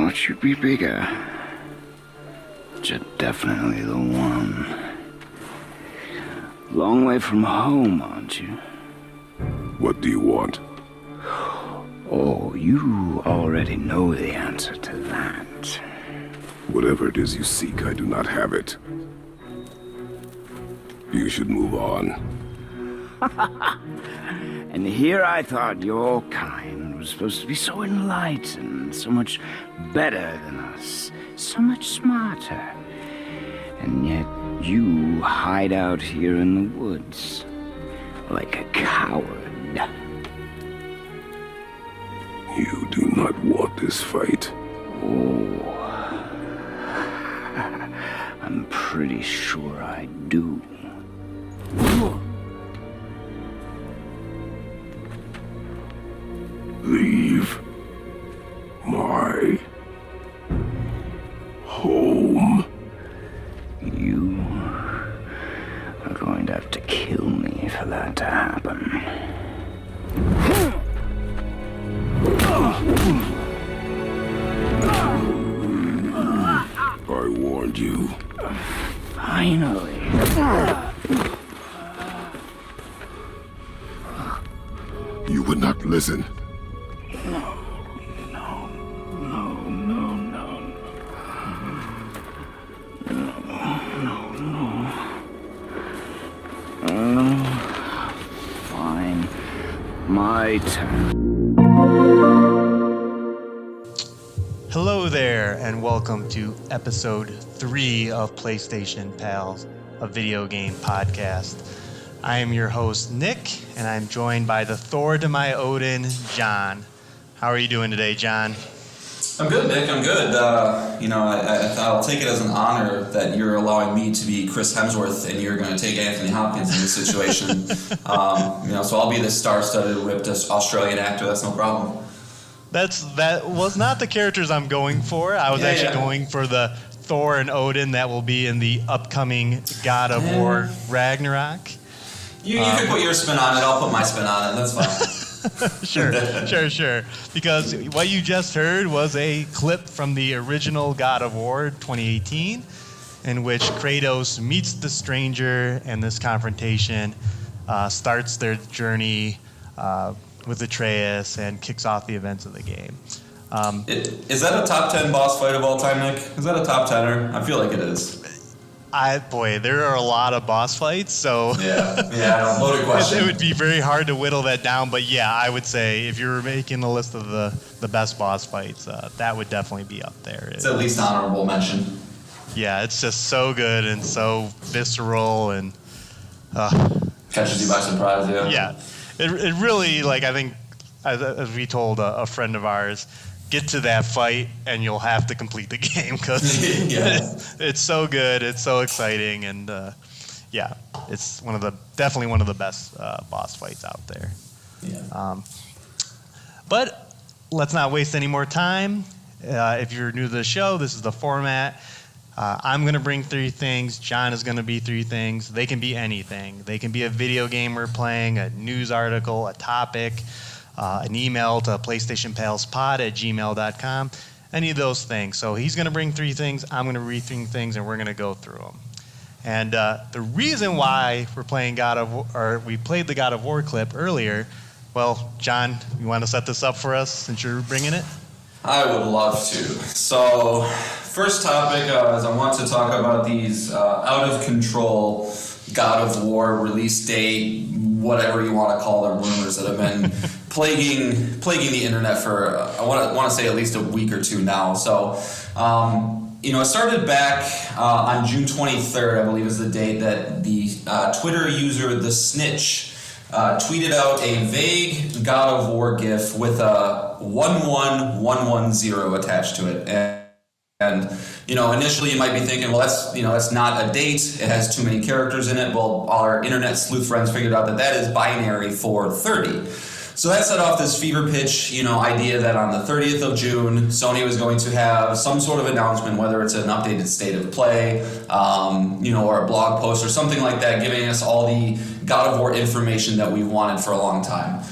thought you'd be bigger. But you're definitely the one. Long way from home, aren't you? What do you want? Oh, you already know the answer to that. Whatever it is you seek, I do not have it. You should move on. And here I thought your kind was supposed to be so enlightened, so much better than us, so much smarter. And yet you hide out here in the woods, like a coward. You do not want this fight. Oh, I'm pretty sure I do. Leave my home. You are going to have to kill me for that to happen. I warned you. Finally. You would not listen. No. Fine. My turn. Hello there, and welcome to episode 3 of PlayStation Pals, a video game podcast. I am your host, Nick, and I'm joined by the Thor to my Odin, John. How are you doing today, John? I'm good, Nick. I'm good. I'll take it as an honor that you're allowing me to be Chris Hemsworth and you're going to take Anthony Hopkins in this situation. So I'll be the star-studded, ripped Australian actor. That's no problem. That was not the characters I'm going for. I was going for the Thor and Odin that will be in the upcoming God of War Ragnarok. You can put your spin on it. I'll put my spin on it. That's fine. Sure. Because what you just heard was a clip from the original God of War 2018, in which Kratos meets the stranger, and this confrontation starts their journey with Atreus and kicks off the events of the game. Is that a top 10 boss fight of all time, Nick? Is that a top 10er? I feel like it is. There are a lot of boss fights, so yeah, loaded question. It would be very hard to whittle that down, but yeah, I would say if you were making a list of the best boss fights, that would definitely be up there. It's at least honorable mention. Yeah, it's just so good and so visceral and catches you by surprise. Yeah, it really, I think, as we told a friend of ours, get to that fight and you'll have to complete the game because it's so good, it's so exciting, and it's definitely one of the best boss fights out there. Yeah. But let's not waste any more time. If you're new to the show, this is the format. I'm going to bring 3 things. John is going to be 3 things. They can be anything. They can be a video game we're playing, a news article, a topic, an email to PlayStationPalsPod@gmail.com, any of those things. So he's going to bring 3 things, I'm going to read 3 things, and we're going to go through them. And the reason why we're playing we played the God of War clip earlier, well, John, you want to set this up for us since you're bringing it? I would love to. So, first topic is I want to talk about these out-of-control God of War release date, whatever you want to call them, rumors that have been plaguing the internet for I want to say at least a week or 2 now. So, it started back on June 23rd, I believe is the date that the Twitter user The Snitch tweeted out a vague God of War GIF with a 11110 attached to it. And initially you might be thinking, well, that's not a date. It has too many characters in it. Well, our internet sleuth friends figured out that is binary for 30. So that set off this fever pitch, idea that on the 30th of June, Sony was going to have some sort of announcement, whether it's an updated state of play, or a blog post or something like that, giving us all the God of War information that we've wanted for a long time.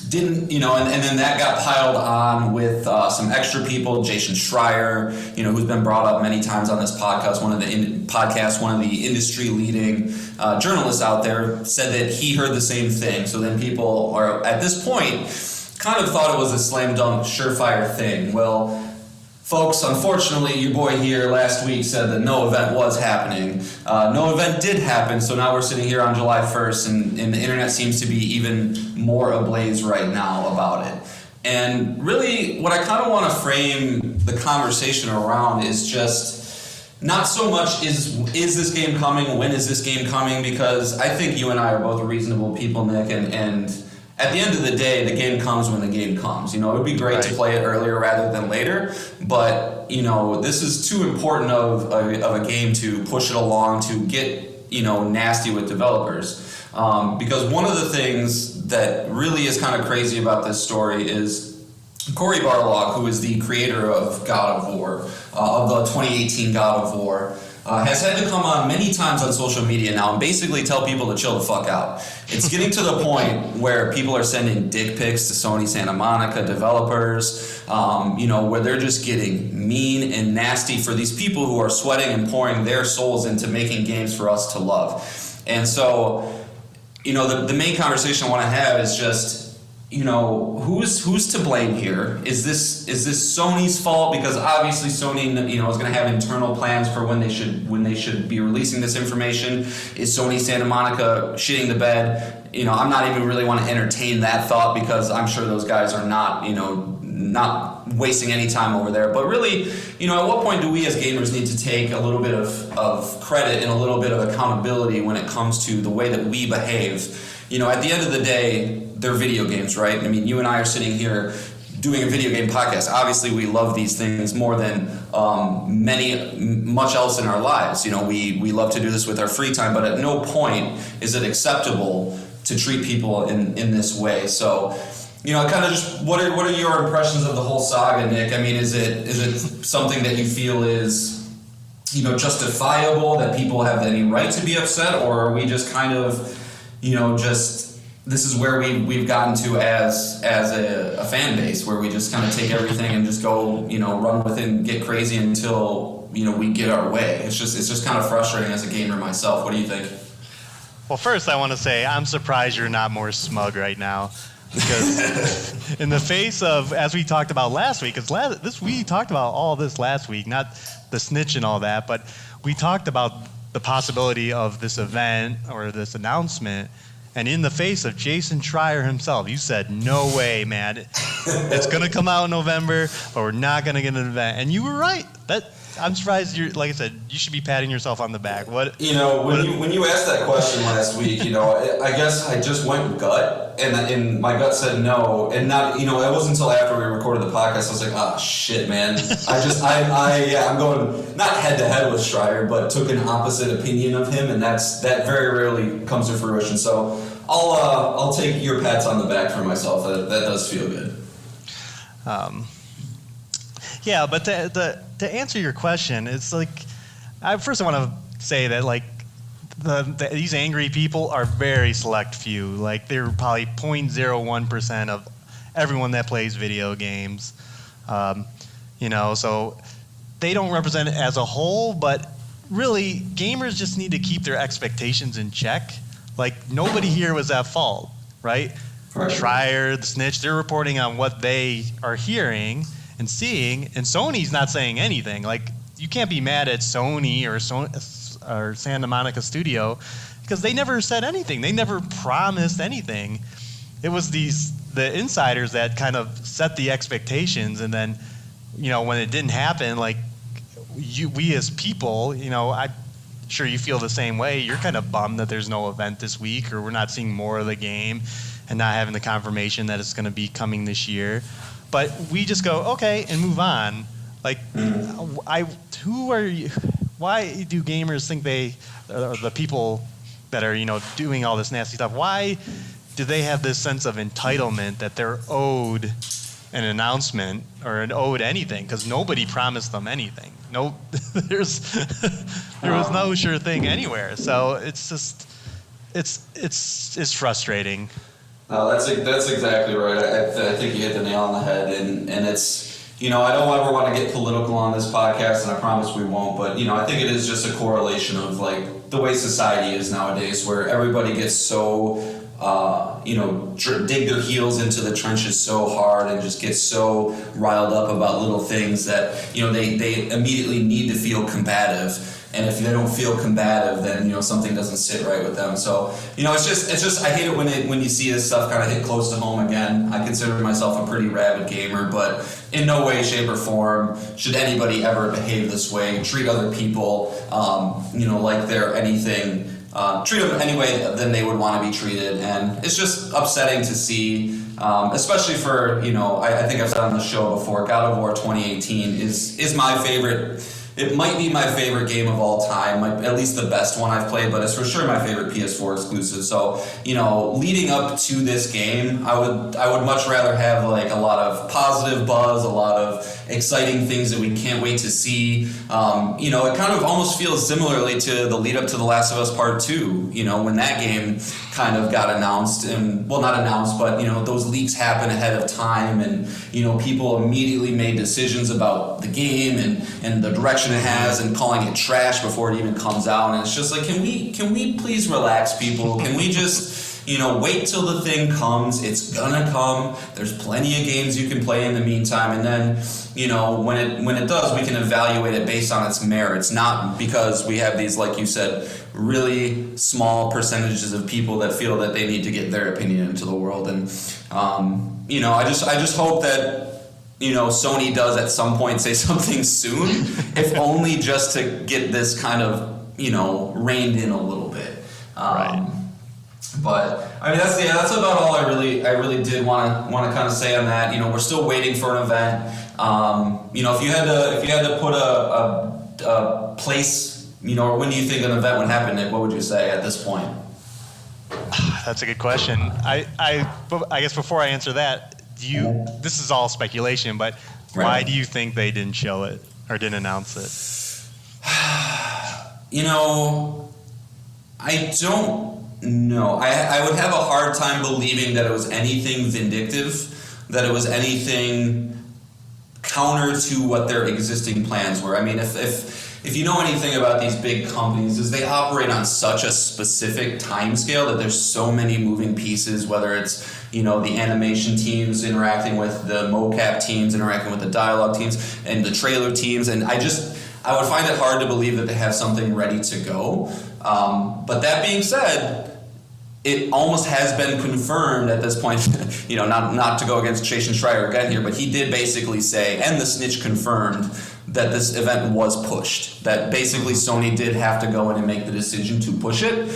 didn't, and then that got piled on with some extra people. Jason Schreier, who's been brought up many times on this podcast, one of the industry leading journalists out there, said that he heard the same thing. So then people are at this point kind of thought it was a slam dunk, surefire thing. Well, folks, unfortunately, your boy here last week said that no event was happening. No event did happen, so now we're sitting here on July 1st, and the internet seems to be even more ablaze right now about it. And really, what I kind of want to frame the conversation around is just not so much is this game coming, when is this game coming, because I think you and I are both reasonable people, Nick, and at the end of the day, the game comes when the game comes. It would be great to play it earlier rather than later, but this is too important of a game to push it along, to get nasty with developers. Because one of the things that really is kind of crazy about this story is Cory Barlog, who is the creator of God of War, of the 2018 God of War, has had to come on many times on social media now and basically tell people to chill the fuck out. It's getting to the point where people are sending dick pics to Sony Santa Monica developers, where they're just getting mean and nasty for these people who are sweating and pouring their souls into making games for us to love. And so, the main conversation I want to have is just, who's to blame here? Is this Sony's fault? Because obviously Sony, is going to have internal plans for when they should be releasing this information. Is Sony Santa Monica shitting the bed? I'm not even really want to entertain that thought, because I'm sure those guys are not wasting any time over there. But really, at what point do we as gamers need to take a little bit of credit and a little bit of accountability when it comes to the way that we behave? At the end of the day, they're video games, right? I mean, you and I are sitting here doing a video game podcast. Obviously, we love these things more than much else in our lives. We love to do this with our free time, but at no point is it acceptable to treat people in this way. So, kind of just what are your impressions of the whole saga, Nick? I mean, is it something that you feel is justifiable, that people have any right to be upset, or are we just kind of this is where we've gotten to as a fan base, where we just kind of take everything and just go, run with it and get crazy until, we get our way. It's just kind of frustrating as a gamer myself. What do you think? Well, first I want to say I'm surprised you're not more smug right now, because in the face of, as we talked about last week, because we talked about all this last week, not the snitch and all that, but we talked about the possibility of this event or this announcement. And in the face of Jason Schreier himself, you said, no way, man. It's going to come out in November, but we're not going to get an event. And you were right. I'm surprised like I said, you should be patting yourself on the back. When you asked that question last week, I guess I just went gut, and my gut said no. And not, it wasn't until after we recorded the podcast, I was like, oh, shit, man. I'm going not head to head with Schreier, but took an opposite opinion of him, and that very rarely comes to fruition. So I'll take your pats on the back for myself. That does feel good. Yeah, but to answer your question, it's like, first I want to say that like these angry people are very select few. Like they're probably 0.01% of everyone that plays video games. So they don't represent it as a whole, but really gamers just need to keep their expectations in check. Like nobody here was at fault, right? Schreier, the snitch, they're reporting on what they are hearing and seeing, and Sony's not saying anything. Like, you can't be mad at Sony or Santa Monica Studio, because they never said anything. They never promised anything. It was the insiders that kind of set the expectations, and then, when it didn't happen, like, we as people, I'm sure you feel the same way. You're kind of bummed that there's no event this week, or we're not seeing more of the game, and not having the confirmation that it's going to be coming this year. But we just go, okay, and move on. Like, who are you? Why do gamers think or the people that are, doing all this nasty stuff, why do they have this sense of entitlement that they're owed an announcement or owed anything? Because nobody promised them anything. No, there was no sure thing anywhere. So it's just, it's frustrating. No, that's exactly right. I think you hit the nail on the head, and it's, I don't ever want to get political on this podcast, and I promise we won't. But I think it is just a correlation of like the way society is nowadays, where everybody gets so dig their heels into the trenches so hard and just get so riled up about little things that they immediately need to feel combative. And if they don't feel combative, then something doesn't sit right with them. So it's just I hate it when you see this stuff kind of hit close to home again. I consider myself a pretty rabid gamer, but in no way, shape, or form should anybody ever behave this way. Treat other people, like they're anything. Treat them any way than they would want to be treated, and it's just upsetting to see. Especially for I think I've said on the show before, God of War 2018 is my favorite. It might be my favorite game of all time, at least the best one I've played, but it's for sure my favorite PS4 exclusive. So, leading up to this game, I would much rather have like a lot of positive buzz, a lot of exciting things that we can't wait to see. It kind of almost feels similarly to the lead up to The Last of Us Part 2, when that game kind of got announced, and well, not announced, but those leaks happen ahead of time, and people immediately made decisions about the game and the direction it has, and calling it trash before it even comes out. And it's just like, can we please relax, people? Can we just wait till the thing comes? It's gonna come. There's plenty of games you can play in the meantime, and then when it does, we can evaluate it based on its merits, not because we have these, like you said, really small percentages of people that feel that they need to get their opinion into the world. And I just hope that Sony does at some point say something soon, if only just to get this kind of reined in a little bit. Right. But I mean that's about all I really did want to kind of say on that. We're still waiting for an event. If you had to put a place, or when do you think an event would happen, Nick, what would you say at this point? That's a good question. I guess before I answer that, this is all speculation, but why do you think they didn't show it or didn't announce it? I don't know. I would have a hard time believing that it was anything vindictive, that it was anything counter to what their existing plans were. I mean, if you know anything about these big companies, is they operate on such a specific time scale that there's so many moving pieces, whether it's the animation teams interacting with the mocap teams, interacting with the dialogue teams, and the trailer teams, and I would find it hard to believe that they have something ready to go. But that being said, it almost has been confirmed at this point, not to go against Jason Schreier again here, but he did basically say, and the snitch confirmed, that this event was pushed. That basically Sony did have to go in and make the decision to push it.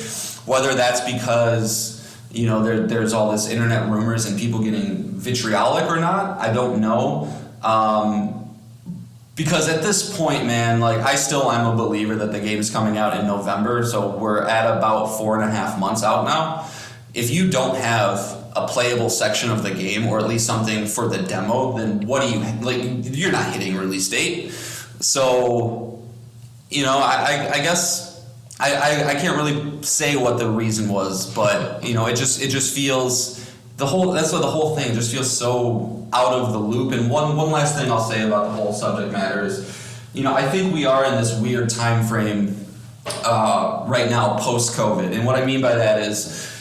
Whether that's because, there's all this internet rumors and people getting vitriolic or not, I don't know. Because at this point, man, like I still am a believer that the game is coming out in November, so we're at about 4.5 months out now. If you don't have a playable section of the game, or at least something for the demo, then what do you you're not hitting release date. So, I guess I can't really say what the reason was, but it just feels that's what the whole thing just feels so out of the loop. And one last thing I'll say about the whole subject matter is, I think we are in this weird time frame right now post-COVID. And what I mean by that is,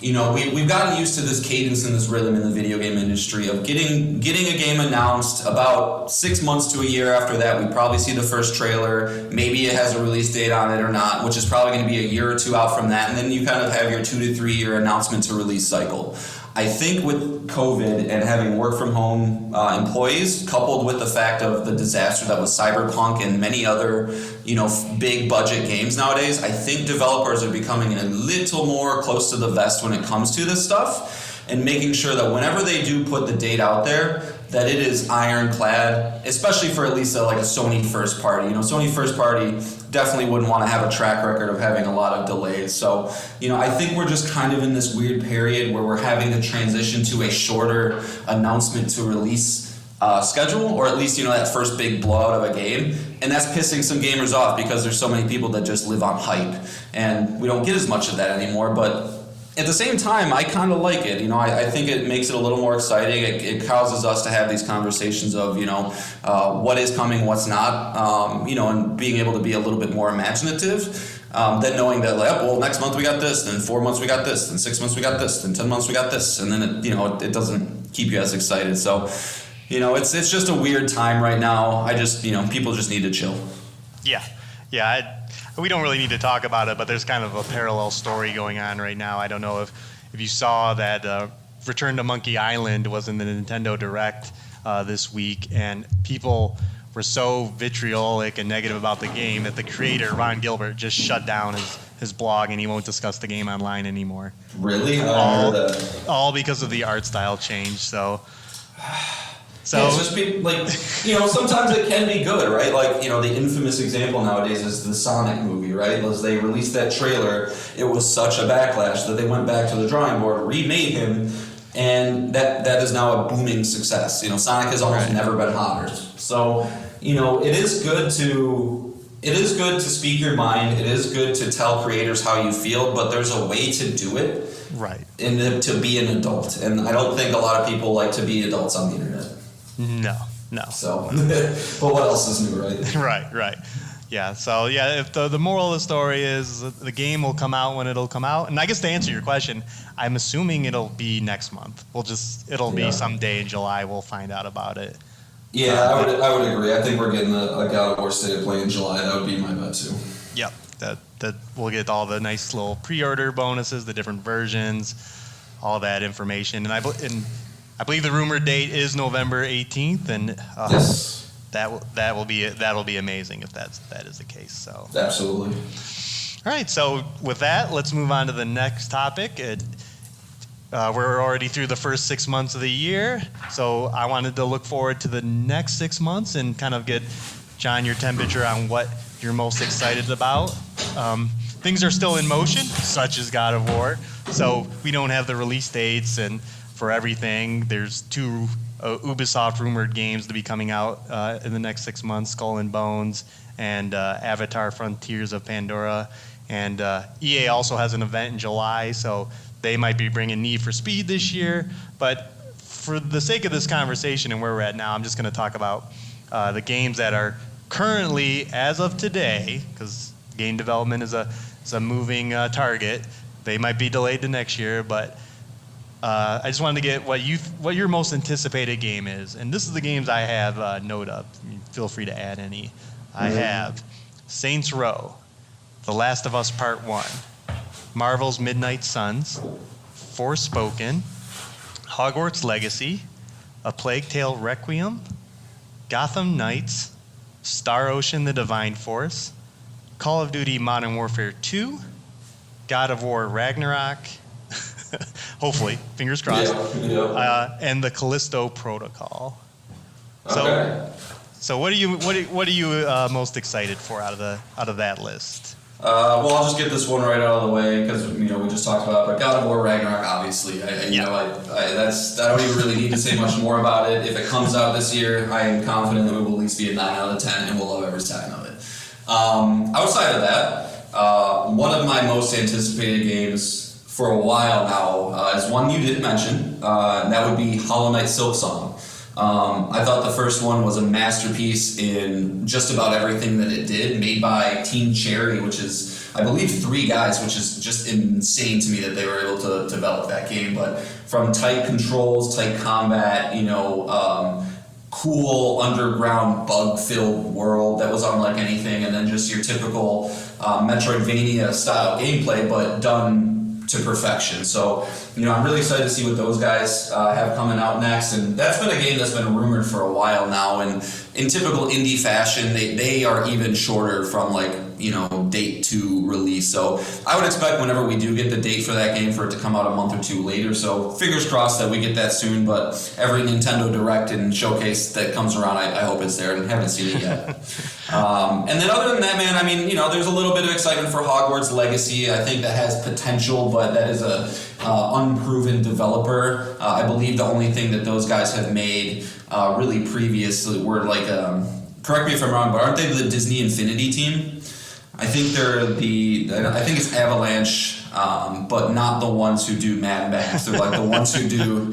we've gotten used to this cadence and this rhythm in the video game industry of getting a game announced. About 6 months to a year after that, we probably see the first trailer. Maybe it has a release date on it or not, which is probably going to be a year or two out from that. And then you kind of have your 2 to 3 year announcement to release cycle. I think with COVID and having work from home employees, coupled with the fact of the disaster that was Cyberpunk and many other, big budget games nowadays, I think developers are becoming a little more close to the vest when it comes to this stuff, and making sure that whenever they do put the date out there, that it is ironclad, especially for at least a Sony first party. Sony first party definitely wouldn't want to have a track record of having a lot of delays. So, I think we're just kind of in this weird period where we're having to transition to a shorter announcement to release schedule, or at least, that first big blowout of a game. And that's pissing some gamers off because there's so many people that just live on hype. And we don't get as much of that anymore, but at the same time, I kind of like it. I think it makes it a little more exciting. It causes us to have these conversations of, what is coming, what's not, and being able to be a little bit more imaginative. Than knowing that, like, well, next month we got this, then 4 months we got this, then 6 months we got this, then 10 months we got this, and then it doesn't keep you as excited. So, it's just a weird time right now. People just need to chill. Yeah. We don't really need to talk about it, but there's kind of a parallel story going on right now. I don't know if you saw that Return to Monkey Island was in the Nintendo Direct this week, and people were so vitriolic and negative about the game that the creator, Ron Gilbert, just shut down his blog and he won't discuss the game online anymore. Really? All because of the art style change. So yeah, it's just sometimes it can be good, right? Like, the infamous example nowadays is the Sonic movie, right? As they released that trailer, it was such a backlash that they went back to the drawing board, remade him, and that is now a booming success. Sonic has almost never been hotter. So, it is good to speak your mind. It is good to tell creators how you feel, but there's a way to do it. Right. And to be an adult. And I don't think a lot of people like to be adults on the internet. No. So, but what else is new, right? Right. Yeah, so if the moral of the story is the game will come out when it'll come out, and I guess to answer your question, I'm assuming it'll be next month. It'll be someday in July. We'll find out about it. Yeah, I would agree. I think we're getting a God of War State of Play in July. That would be my bet too. Yep, that we'll get all the nice little pre-order bonuses, the different versions, all that information, and I believe the rumored date is November 18th, and yes. That'll be amazing if that is the case. So absolutely. All right. So with that, let's move on to the next topic. We're already through the first 6 months of the year, so I wanted to look forward to the next 6 months and kind of get, John, your temperature on what you're most excited about. Things are still in motion, such as God of War, so we don't have the release dates, and for everything, there's 2 Ubisoft rumored games to be coming out in the next 6 months, Skull and Bones and Avatar Frontiers of Pandora. And EA also has an event in July, so they might be bringing Need for Speed this year. But for the sake of this conversation and where we're at now, I'm just going to talk about the games that are currently, as of today, because game development is a moving target. They might be delayed to next year, but I just wanted to get what your most anticipated game is, and this is the games I have note up. Feel free to add any. I have Saints Row, The Last of Us Part 1, Marvel's Midnight Suns, Forspoken, Hogwarts Legacy, A Plague Tale Requiem, Gotham Knights, Star Ocean: The Divine Force, Call of Duty Modern Warfare 2, God of War Ragnarok. Hopefully, fingers crossed. Yeah. And the Callisto Protocol. Okay. So what are you most excited for out of that list? Well, I'll just get this one right out of the way because we just talked about it. But God of War Ragnarok, obviously, I don't even really need to say much more about it. If it comes out this year, I am confident that it will at least be a 9 out of 10, and we'll love every second of it. Outside of that, one of my most anticipated games for a while now is one you did mention, and that would be Hollow Knight Silksong. I thought the first one was a masterpiece in just about everything that it did, made by Team Cherry, which is, I believe, 3 guys, which is just insane to me that they were able to develop that game. But from tight controls, tight combat, cool underground bug-filled world that was unlike anything, and then just your typical Metroidvania style gameplay, but done to perfection. So, I'm really excited to see what those guys have coming out next. And that's been a game that's been rumored for a while now. And in typical indie fashion, they are even shorter from date to release. So I would expect whenever we do get the date for that game for it to come out a month or 2 later. So fingers crossed that we get that soon. But every Nintendo Direct and showcase that comes around, I hope it's there, and haven't seen it yet. And then other than that, man, there's a little bit of excitement for Hogwarts Legacy. I think that has potential, but that is a unproven developer. I believe the only thing that those guys have made really previously were correct me if I'm wrong, but aren't they the Disney Infinity team? I think they're I think it's Avalanche. but not the ones who do Mad Max. They're like the ones who do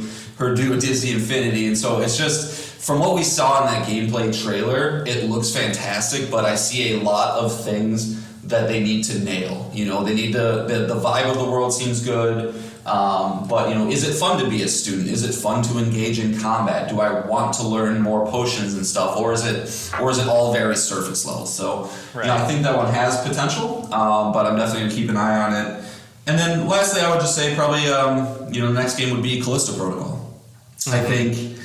Disney Infinity. And so it's just, from what we saw in that gameplay trailer, it looks fantastic, but I see a lot of things that they need to nail. You know, they need the vibe of the world seems good, but, you know, is it fun to be a student? Is it fun to engage in combat? Do I want to learn more potions and stuff, or is it all very surface level? So, you know, I think that one has potential, but I'm definitely gonna keep an eye on it. And then lastly, I would just say probably, you know, the next game would be Callisto Protocol. I think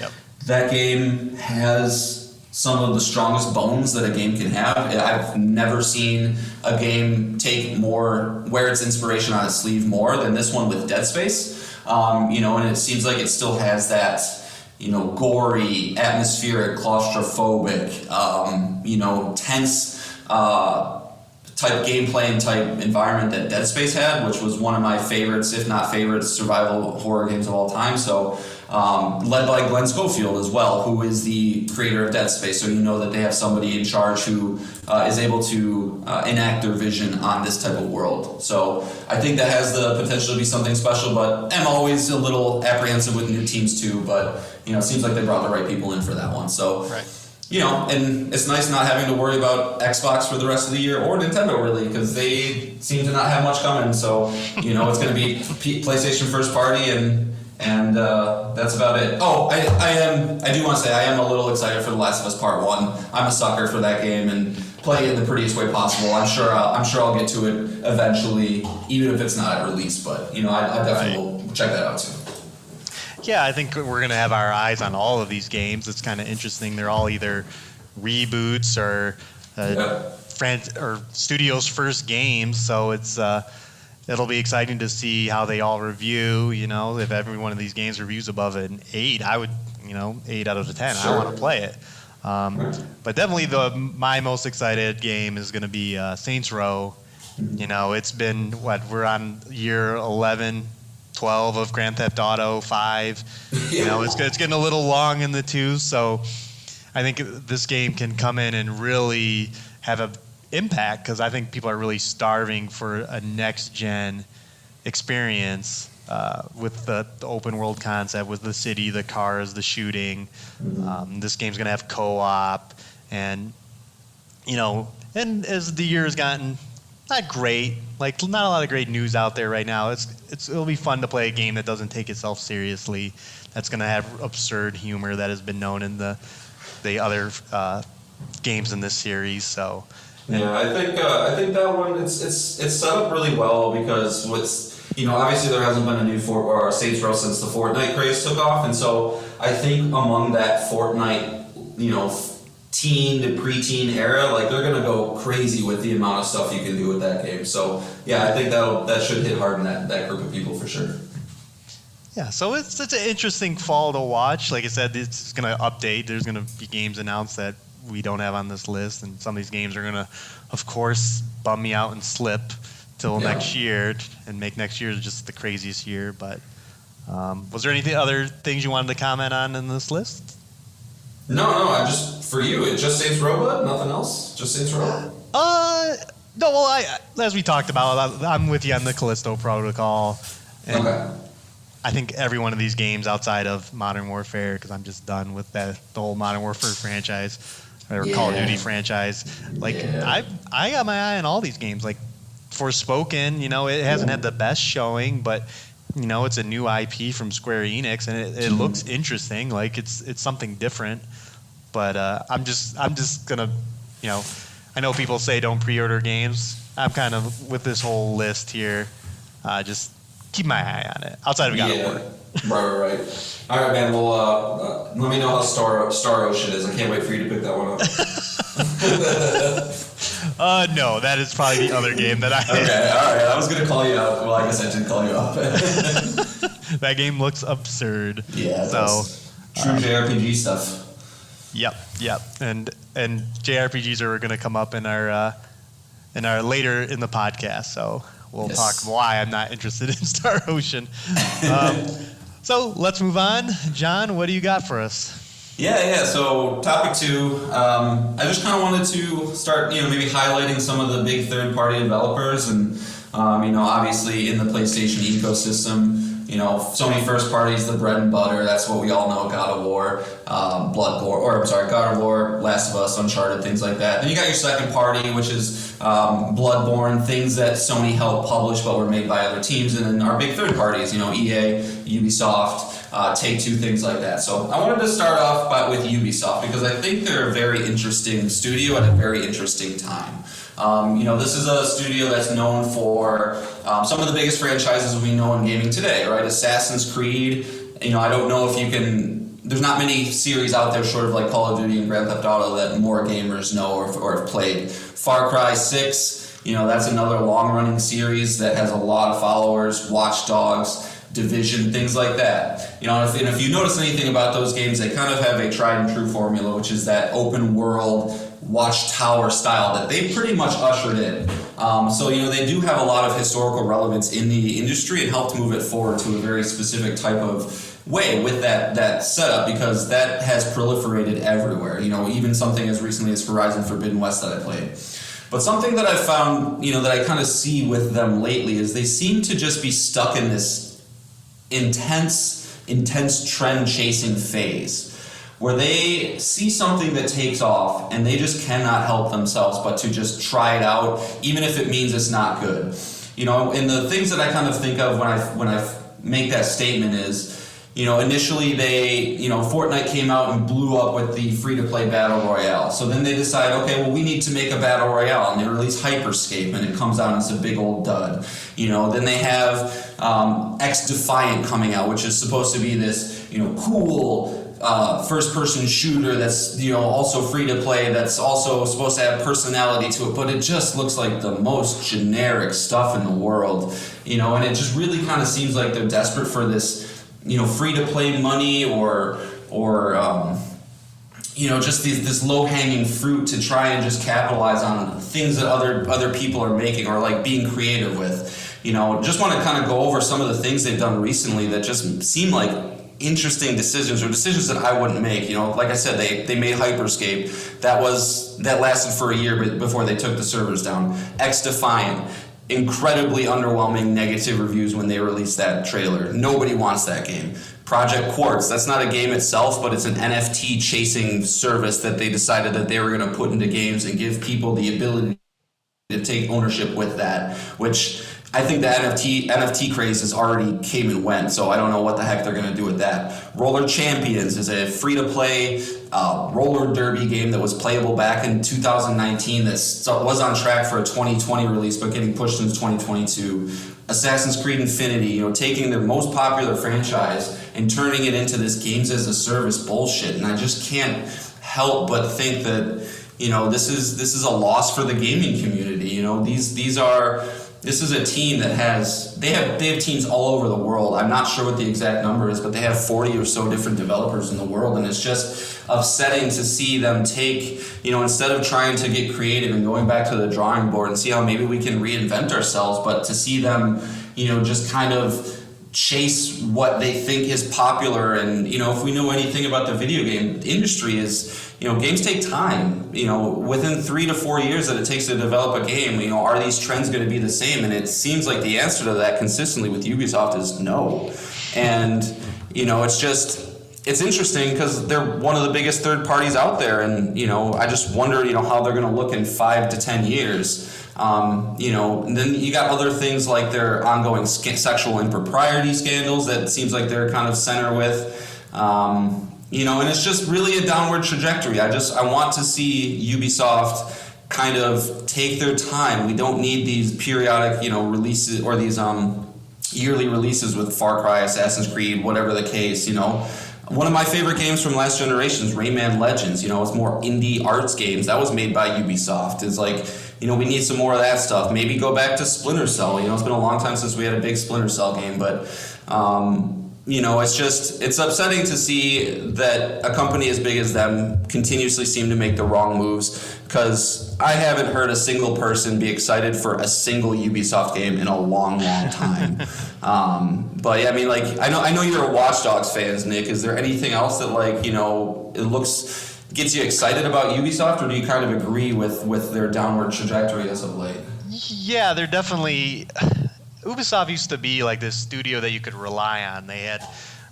that game has some of the strongest bones that a game can have. I've never seen a game wear its inspiration on its sleeve more than this one with Dead Space. You know, and it seems like it still has that, you know, gory, atmospheric, claustrophobic, you know, tense type gameplay and type environment that Dead Space had, which was one of my favorites, if not favorites, survival horror games of all time. So, led by Glenn Schofield as well, who is the creator of Dead Space. So you know that they have somebody in charge who is able to enact their vision on this type of world. So I think that has the potential to be something special, but I'm always a little apprehensive with new teams too. But, you know, it seems like they brought the right people in for that one. So, you know, and it's nice not having to worry about Xbox for the rest of the year, or Nintendo really, because they seem to not have much coming. So, you know, it's going to be PlayStation first party, and that's about it. Oh, I do want to say I am a little excited for The Last of Us Part 1. I'm a sucker for that game and play it in the prettiest way possible. I'm sure I'll get to it eventually, even if it's not at release. But, you know, I definitely will check that out too. Yeah, I think we're gonna have our eyes on all of these games. It's kind of interesting. They're all either reboots or or studio's first games, so it's it'll be exciting to see how they all review. You know, if every one of these games reviews above an 8, I would, you know, 8 out of the 10. Sure. I want to play it. But definitely my most excited game is going to be Saints Row. You know, it's been we're on year 11, 12 of Grand Theft Auto 5. You know, it's getting a little long in the tooth, so I think this game can come in and really have an impact, because I think people are really starving for a next-gen experience with the open world concept, with the city, the cars, the shooting. This game's going to have co-op, and, you know, and as the year has gotten not great, like not a lot of great news out there right now. It'll be fun to play a game that doesn't take itself seriously, that's going to have absurd humor that has been known in the other games in this series. So yeah, I think that one it's set up really well, because with, you know, obviously there hasn't been a new Saints Row since the Fortnite craze took off, and so I think among that Fortnite, you know, teen to preteen era, like they're gonna go crazy with the amount of stuff you can do with that game. So yeah, I think that should hit hard in that group of people for sure. Yeah, so it's an interesting fall to watch. Like I said, it's going to update. There's going to be games announced that we don't have on this list, and some of these games are going to, of course, bum me out and slip till next year and make next year just the craziest year. But was there any other things you wanted to comment on in this list? No, I just, for you, it's just Saints Row, but nothing else? Just Saints Row? No, well, as we talked about, I'm with you on the Callisto Protocol. And okay. I think every one of these games outside of Modern Warfare, because I'm just done with the whole Modern Warfare franchise, or Call of Duty franchise. Like, I got my eye on all these games. Like, Forspoken, you know, it hasn't had the best showing, but, you know, it's a new IP from Square Enix, and it looks interesting. Like, it's something different. But I'm just gonna, you know, I know people say don't pre-order games. I'm kind of with this whole list here, just keep my eye on it. Outside of God of War. Right. All right, man. Well, let me know how Star Ocean is. I can't wait for you to pick that one up. No, that is probably the other game that I. Okay, all right. I was gonna call you out. Well, I guess I did call you out. That game looks absurd. Yeah. So true JRPG stuff. Yep. And JRPGs are going to come up in our later in the podcast. So we'll talk why I'm not interested in Star Ocean. So let's move on. John, what do you got for us? Yeah. So topic 2, I just kind of wanted to start, maybe highlighting some of the big third-party developers and Obviously in the PlayStation ecosystem, Sony first party is the bread and butter. That's what we all know. God of War, God of War, Last of Us, Uncharted, things like that. Then you got your second party, which is Bloodborne, things that Sony helped publish but were made by other teams. And then our big third parties, EA, Ubisoft, Take-Two, things like that. So I wanted to start off with Ubisoft because I think they're a very interesting studio at a very interesting time. This is a studio that's known for some of the biggest franchises we know in gaming today, right? Assassin's Creed. I don't know if you can. There's not many series out there, short of like Call of Duty and Grand Theft Auto, that more gamers know or have played. Far Cry 6. That's another long-running series that has a lot of followers. Watch Dogs, Division, things like that. If you notice anything about those games, they kind of have a tried and true formula, which is that open world Watchtower style that they pretty much ushered in. They do have a lot of historical relevance in the industry and helped move it forward to a very specific type of way with that setup, because that has proliferated everywhere. Even something as recently as Horizon Forbidden West that I played. But something that I found, that I kind of see with them lately is they seem to just be stuck in this intense trend chasing phase, where they see something that takes off and they just cannot help themselves but to just try it out, even if it means it's not good. And the things that I kind of think of when I make that statement is, initially Fortnite came out and blew up with the free-to-play Battle Royale. So then they decide, okay, well, we need to make a Battle Royale, and they release Hyperscape, and it comes out and it's a big old dud. Then they have X Defiant coming out, which is supposed to be this, cool first-person shooter that's also free to play, that's also supposed to have personality to it, but it just looks like the most generic stuff in the world, and it just really kind of seems like they're desperate for this, free to play money or just this low-hanging fruit to try and just capitalize on things that other people are making or like being creative with. Just want to kind of go over some of the things they've done recently that just seem like interesting decisions or decisions that I wouldn't make. Like I said, they made Hyperscape. That lasted for a year before they took the servers down. X Defiant, incredibly underwhelming negative reviews when they released that trailer. Nobody wants that game. Project Quartz, that's not a game itself, but it's an NFT chasing service that they decided that they were going to put into games and give people the ability to take ownership with that, which I think the NFT craze has already came and went, so I don't know what the heck they're going to do with that. Roller Champions is a free-to-play roller derby game that was playable back in 2019 that was on track for a 2020 release, but getting pushed into 2022. Assassin's Creed Infinity, taking their most popular franchise and turning it into this games as a service bullshit, and I just can't help but think that this is a loss for the gaming community. This is a team that they have teams all over the world. I'm not sure what the exact number is, but they have 40 or so different developers in the world, and it's just upsetting to see them take, instead of trying to get creative and going back to the drawing board and see how maybe we can reinvent ourselves, but to see them, just kind of chase what they think is popular. And if we know anything about the video game industry is, games take time. Within 3 to 4 years that it takes to develop a game, are these trends going to be the same? And it seems like the answer to that consistently with Ubisoft is no. And it's interesting because they're one of the biggest third parties out there, and I just wonder how they're going to look in 5 to 10 years. And then you got other things like their ongoing sexual impropriety scandals that seems like they're kind of center with. And it's just really a downward trajectory. I want to see Ubisoft kind of take their time. We don't need these periodic, releases or these yearly releases with Far Cry, Assassin's Creed, whatever the case. One of my favorite games from last generation is Rayman Legends. It's more indie arts games. That was made by Ubisoft. It's like, we need some more of that stuff. Maybe go back to Splinter Cell. It's been a long time since we had a big Splinter Cell game, but it's upsetting to see that a company as big as them continuously seem to make the wrong moves, because I haven't heard a single person be excited for a single Ubisoft game in a long, long time. But yeah, I know you're a Watch Dogs fan, Nick. Is there anything else that gets you excited about Ubisoft, or do you kind of agree with their downward trajectory as of late? Yeah, they're definitely. Ubisoft used to be like this studio that you could rely on. They had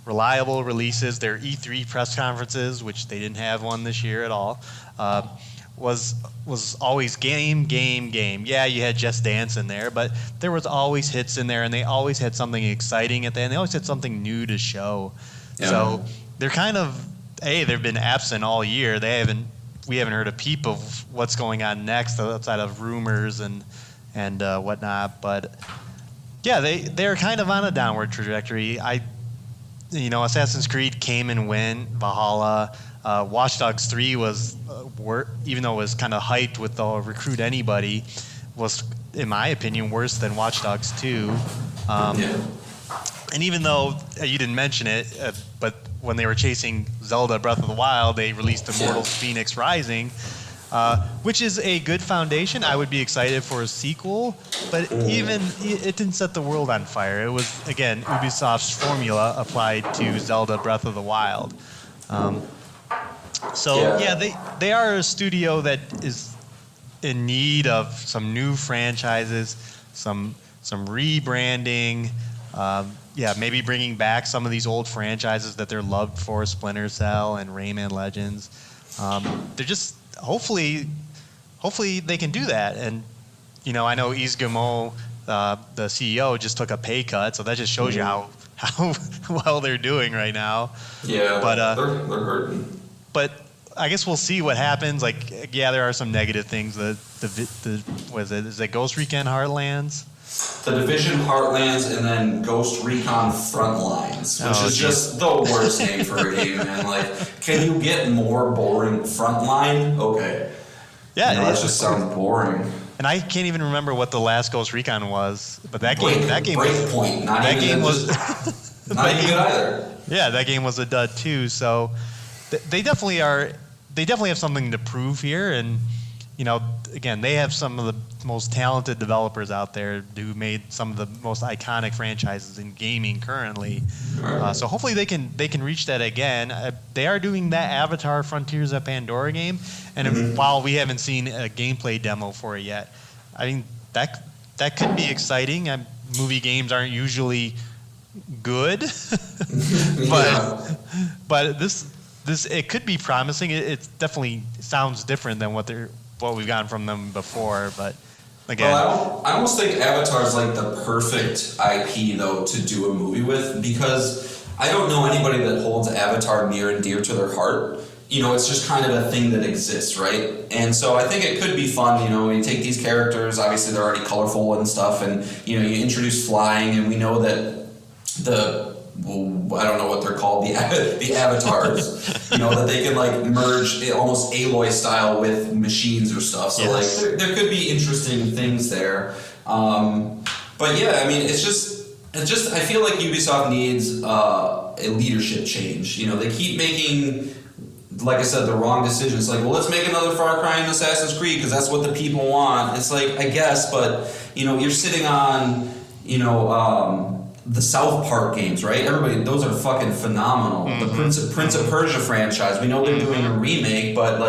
reliable releases. Their E3 press conferences, which they didn't have one this year at all, was always game. Yeah, you had Just Dance in there, but there was always hits in there, and they always had something exciting at the end. They always had something new to show. Yeah. So they're kind of they've been absent all year. We haven't heard a peep of what's going on next outside of rumors and whatnot. But yeah, they're kind of on a downward trajectory. Assassin's Creed came and went. Valhalla, Watch Dogs 3 was, even though it was kind of hyped with the Recruit Anybody, was, in my opinion, worse than Watch Dogs 2. And even though you didn't mention it, but when they were chasing Zelda Breath of the Wild, they released Immortals Phoenix Rising, which is a good foundation. I would be excited for a sequel, but even it didn't set the world on fire. It was, again, Ubisoft's formula applied to Zelda Breath of the Wild. They are a studio that is in need of some new franchises, some rebranding. Maybe bringing back some of these old franchises that they're loved for, Splinter Cell and Rayman Legends. They're just hopefully they can do that. And I know Yves Guillemot, the CEO, just took a pay cut, so that just shows you how well they're doing right now. Yeah, but they're hurting. But I guess we'll see what happens. There are some negative things. Is it Ghost Recon Heartlands? The Division Heartlands, and then Ghost Recon Frontlines, which is just the worst name for a game, man. Can you get more boring? Frontline? Okay. Yeah, that just sounds boring. And I can't even remember what the last Ghost Recon was, but that game Breakpoint. Not even good either. Yeah, that game was a dud too. So they definitely are. They definitely have something to prove here, and again, they have some of the most talented developers out there who made some of the most iconic franchises in gaming currently. So hopefully they can reach that again. They are doing that Avatar: Frontiers of Pandora game, and while we haven't seen a gameplay demo for it yet, I mean that could be exciting. Movie games aren't usually good, but this it could be promising. It definitely sounds different than what we've gotten from them before, but again, I almost think Avatar is the perfect IP though to do a movie with, because I don't know anybody that holds Avatar near and dear to their heart. It's just kind of a thing that exists, right? And so I think it could be fun. You take these characters, obviously they're already colorful and stuff, and you introduce flying, and we know that I don't know what they're called, the avatars, that they can merge almost Aloy style with machines or stuff. So there could be interesting things there. But yeah, I mean, it's just I feel like Ubisoft needs a leadership change. They keep making, like I said, the wrong decisions. Let's make another Far Cry and Assassin's Creed because that's what the people want. It's I guess, but you're sitting on the South Park games, right? Everybody, those are fucking phenomenal. The Prince of Persia franchise, we know they're doing a remake, but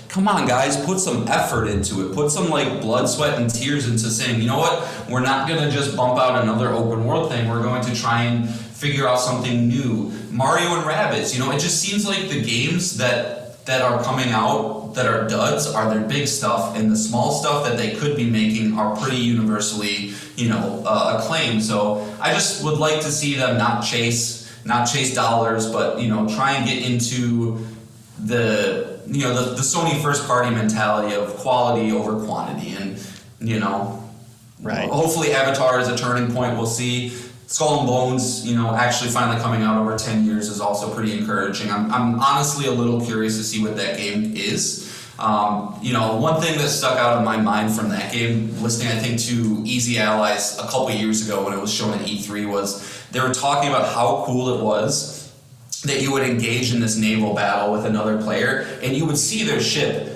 come on, guys, put some effort into it. Put some blood, sweat, and tears into saying, you know what? We're not gonna just bump out another open world thing. We're going to try and figure out something new. Mario and Rabbids, it just seems like the games that are coming out that are duds are their big stuff, and the small stuff that they could be making are pretty universally, acclaimed. So I just would like to see them not chase dollars, but try and get into the Sony first party mentality of quality over quantity, and right. Hopefully Avatar is a turning point. We'll see. Skull and Bones, actually finally coming out over 10 years is also pretty encouraging. I'm honestly a little curious to see what that game is. One thing that stuck out in my mind from that game, listening I think to Easy Allies a couple years ago when it was shown at E3, was they were talking about how cool it was that you would engage in this naval battle with another player and you would see their ship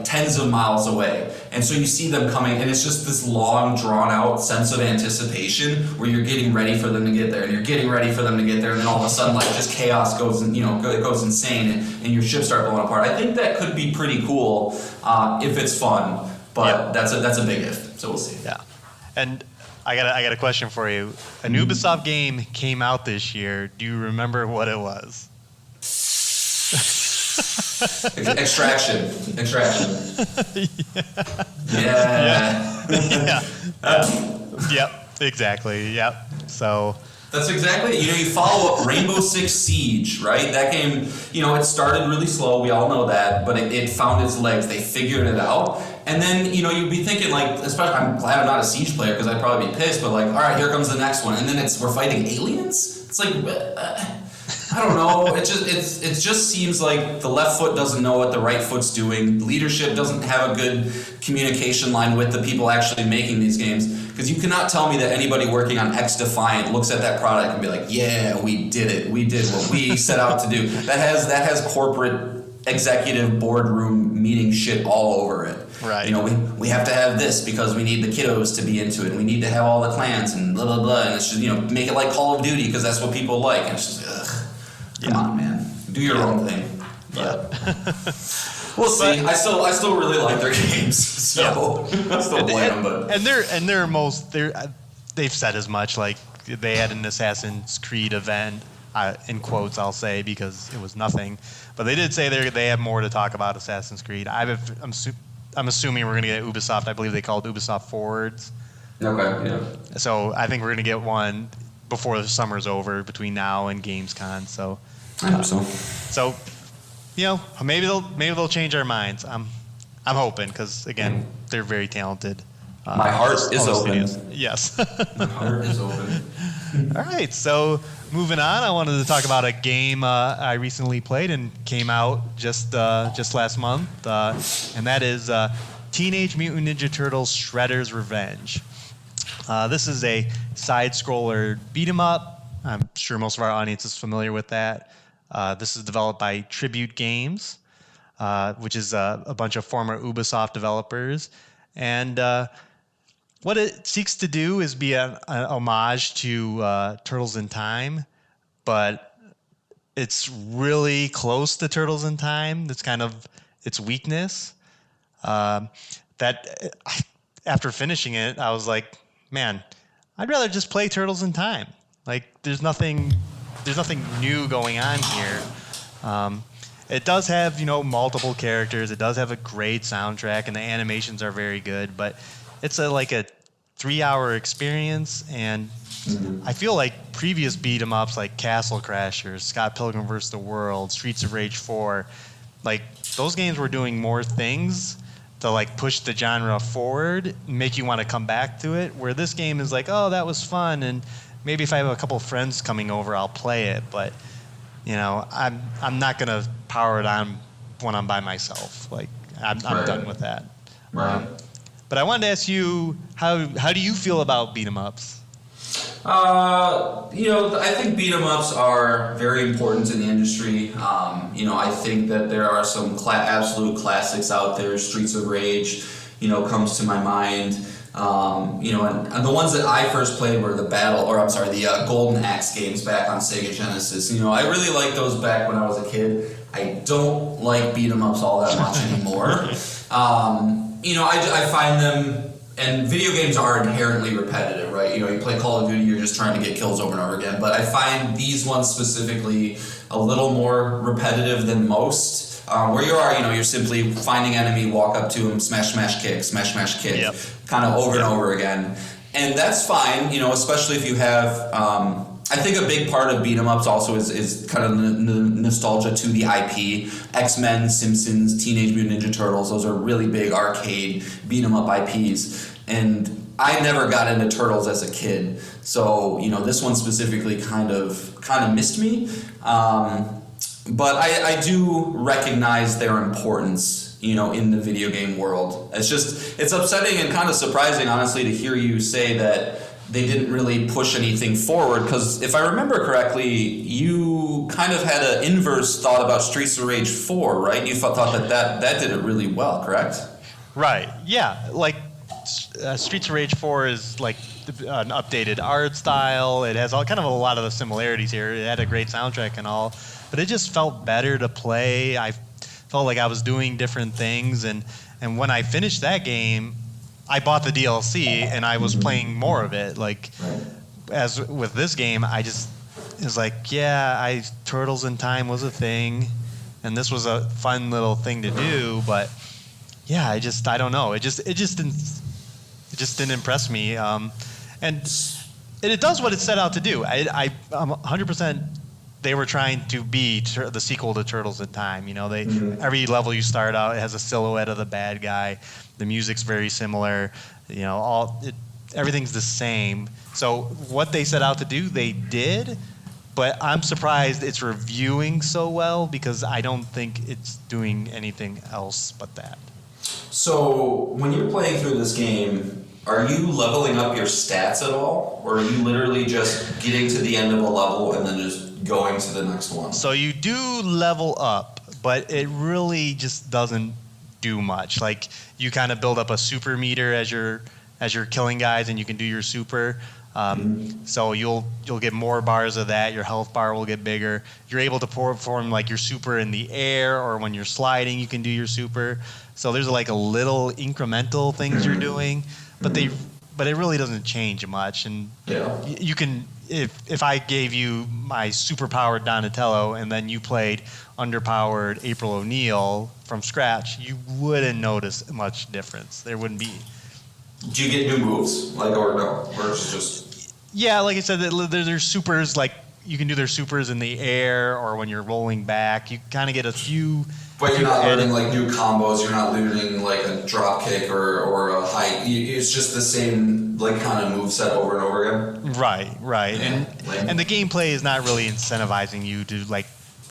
tens of miles away. And so you see them coming, and it's just this long, drawn-out sense of anticipation where you're getting ready for them to get there, and you're getting ready for them to get there, and then all of a sudden, just chaos goes, it goes insane, and your ships start blowing apart. I think that could be pretty cool if it's fun. But that's a big if. So we'll see. Yeah, and I got a question for you. An Ubisoft game came out this year. Do you remember what it was? Extraction. Yeah. Yep. Exactly. Yep. So. That's exactly it. You follow up Rainbow Six Siege, right? That game, it started really slow. We all know that, but it found its legs. They figured it out. And then, you'd be thinking, especially, I'm glad I'm not a Siege player because I'd probably be pissed, but all right, here comes the next one. And then we're fighting aliens? It's like, I don't know. It just seems like the left foot doesn't know what the right foot's doing. Leadership doesn't have a good communication line with the people actually making these games. Because you cannot tell me that anybody working on X Defiant looks at that product and be like, yeah, we did it. We did what we set out to do. That has corporate executive boardroom meeting shit all over it. Right. We have to have this because we need the kiddos to be into it. We need to have all the clans and blah, blah, blah. And it's just, make it like Call of Duty because that's what people like. And it's just, ugh. Come on, man. Do your own thing. But we'll see. I still really like their games, so I still play them. But they've said as much. Like they had an Assassin's Creed event, in quotes I'll say because it was nothing, but they did say they have more to talk about Assassin's Creed. I'm assuming we're gonna get Ubisoft. I believe they called Ubisoft Forwards. Okay. Yeah. So I think we're gonna get one before the summer's over between now and Gamescom. So I hope so. So, maybe they'll change our minds. I'm hoping because again, they're very talented. My heart is open. Yes. My heart is open. All right. So moving on, I wanted to talk about a game I recently played and came out just last month, and that is Teenage Mutant Ninja Turtles: Shredder's Revenge. This is a side-scroller beat 'em up. I'm sure most of our audience is familiar with that. This is developed by Tribute Games, which is a bunch of former Ubisoft developers. And what it seeks to do is be an homage to Turtles in Time, but it's really close to Turtles in Time. That's kind of its weakness. After finishing it, I was like, man, I'd rather just play Turtles in Time. Like, there's nothing new going on here. It does have, multiple characters. It does have a great soundtrack, and the animations are very good. But it's like a 3-hour experience, and I feel like previous beat 'em ups like Castle Crashers, Scott Pilgrim vs. the World, Streets of Rage 4, like those games were doing more things to like push the genre forward, make you want to come back to it. Where this game is like, oh, that was fun, and maybe if I have a couple of friends coming over, I'll play it. But I'm not gonna power it on when I'm by myself. Like I'm done with that. Right. But I wanted to ask you, how do you feel about beat 'em ups? I think beat 'em ups are very important in the industry. I think that there are some absolute classics out there. Streets of Rage, comes to my mind. And the ones that I first played were the Golden Axe games back on Sega Genesis. I really liked those back when I was a kid. I don't like beat 'em ups all that much anymore. I find them, and video games are inherently repetitive, right? You play Call of Duty, you're just trying to get kills over and over again. But I find these ones specifically a little more repetitive than most. Where you are, you're simply finding enemy, walk up to him, smash, kick, smash, kick, yep. kind of over and over again. And that's fine, especially if you have, I think a big part of beat 'em ups also is kind of nostalgia to the IP. X-Men, Simpsons, Teenage Mutant Ninja Turtles, those are really big arcade beat 'em up IPs. And I never got into Turtles as a kid. So, this one specifically kind of missed me. But I do recognize their importance, in the video game world. It's upsetting and kind of surprising, honestly, to hear you say that they didn't really push anything forward, because if I remember correctly, you kind of had an inverse thought about Streets of Rage 4, right? You thought that did it really well, correct? Right, yeah. Like, Streets of Rage 4 is like an updated art style. It has kind of a lot of the similarities here. It had a great soundtrack and all, but it just felt better to play. I felt like I was doing different things, and And when I finished that game, I bought the DLC and I was playing more of it. Like, as with this game, it was like, yeah, Turtles in Time was a thing, and this was a fun little thing to do. But yeah, I don't know. It just didn't impress me. And it does what it set out to do. I'm 100%. They were trying to be the sequel to Turtles in Time. You know, every level you start out, it has a silhouette of the bad guy. The music's very similar. You know, everything's the same. So what they set out to do, they did. But I'm surprised it's reviewing so well, because I don't think it's doing anything else but that. So when you're playing through this game, are you leveling up your stats at all? Or are you literally just getting to the end of a level and then just going to the next one? So you do level up, but it really just doesn't do much. Like, you kind of build up a super meter as you're killing guys, and you can do your super. So you'll get more bars of that. Your health bar will get bigger. You're able to perform like your super in the air, or when you're sliding, you can do your super. So there's like a little incremental things you're doing, but it really doesn't change much. And you can, if I gave you my super-powered Donatello and then you played underpowered April O'Neil from scratch, you wouldn't notice much difference. There wouldn't be. Do you get new moves, or no? Or is it just... Yeah, like I said, there's supers, like you can do their supers in the air or when you're rolling back. You kind of get a few... But you're not learning like new combos. You're not learning like a drop kick or a hike. It's just the same like kind of moveset over and over again. Right. Yeah, and the gameplay is not really incentivizing you to like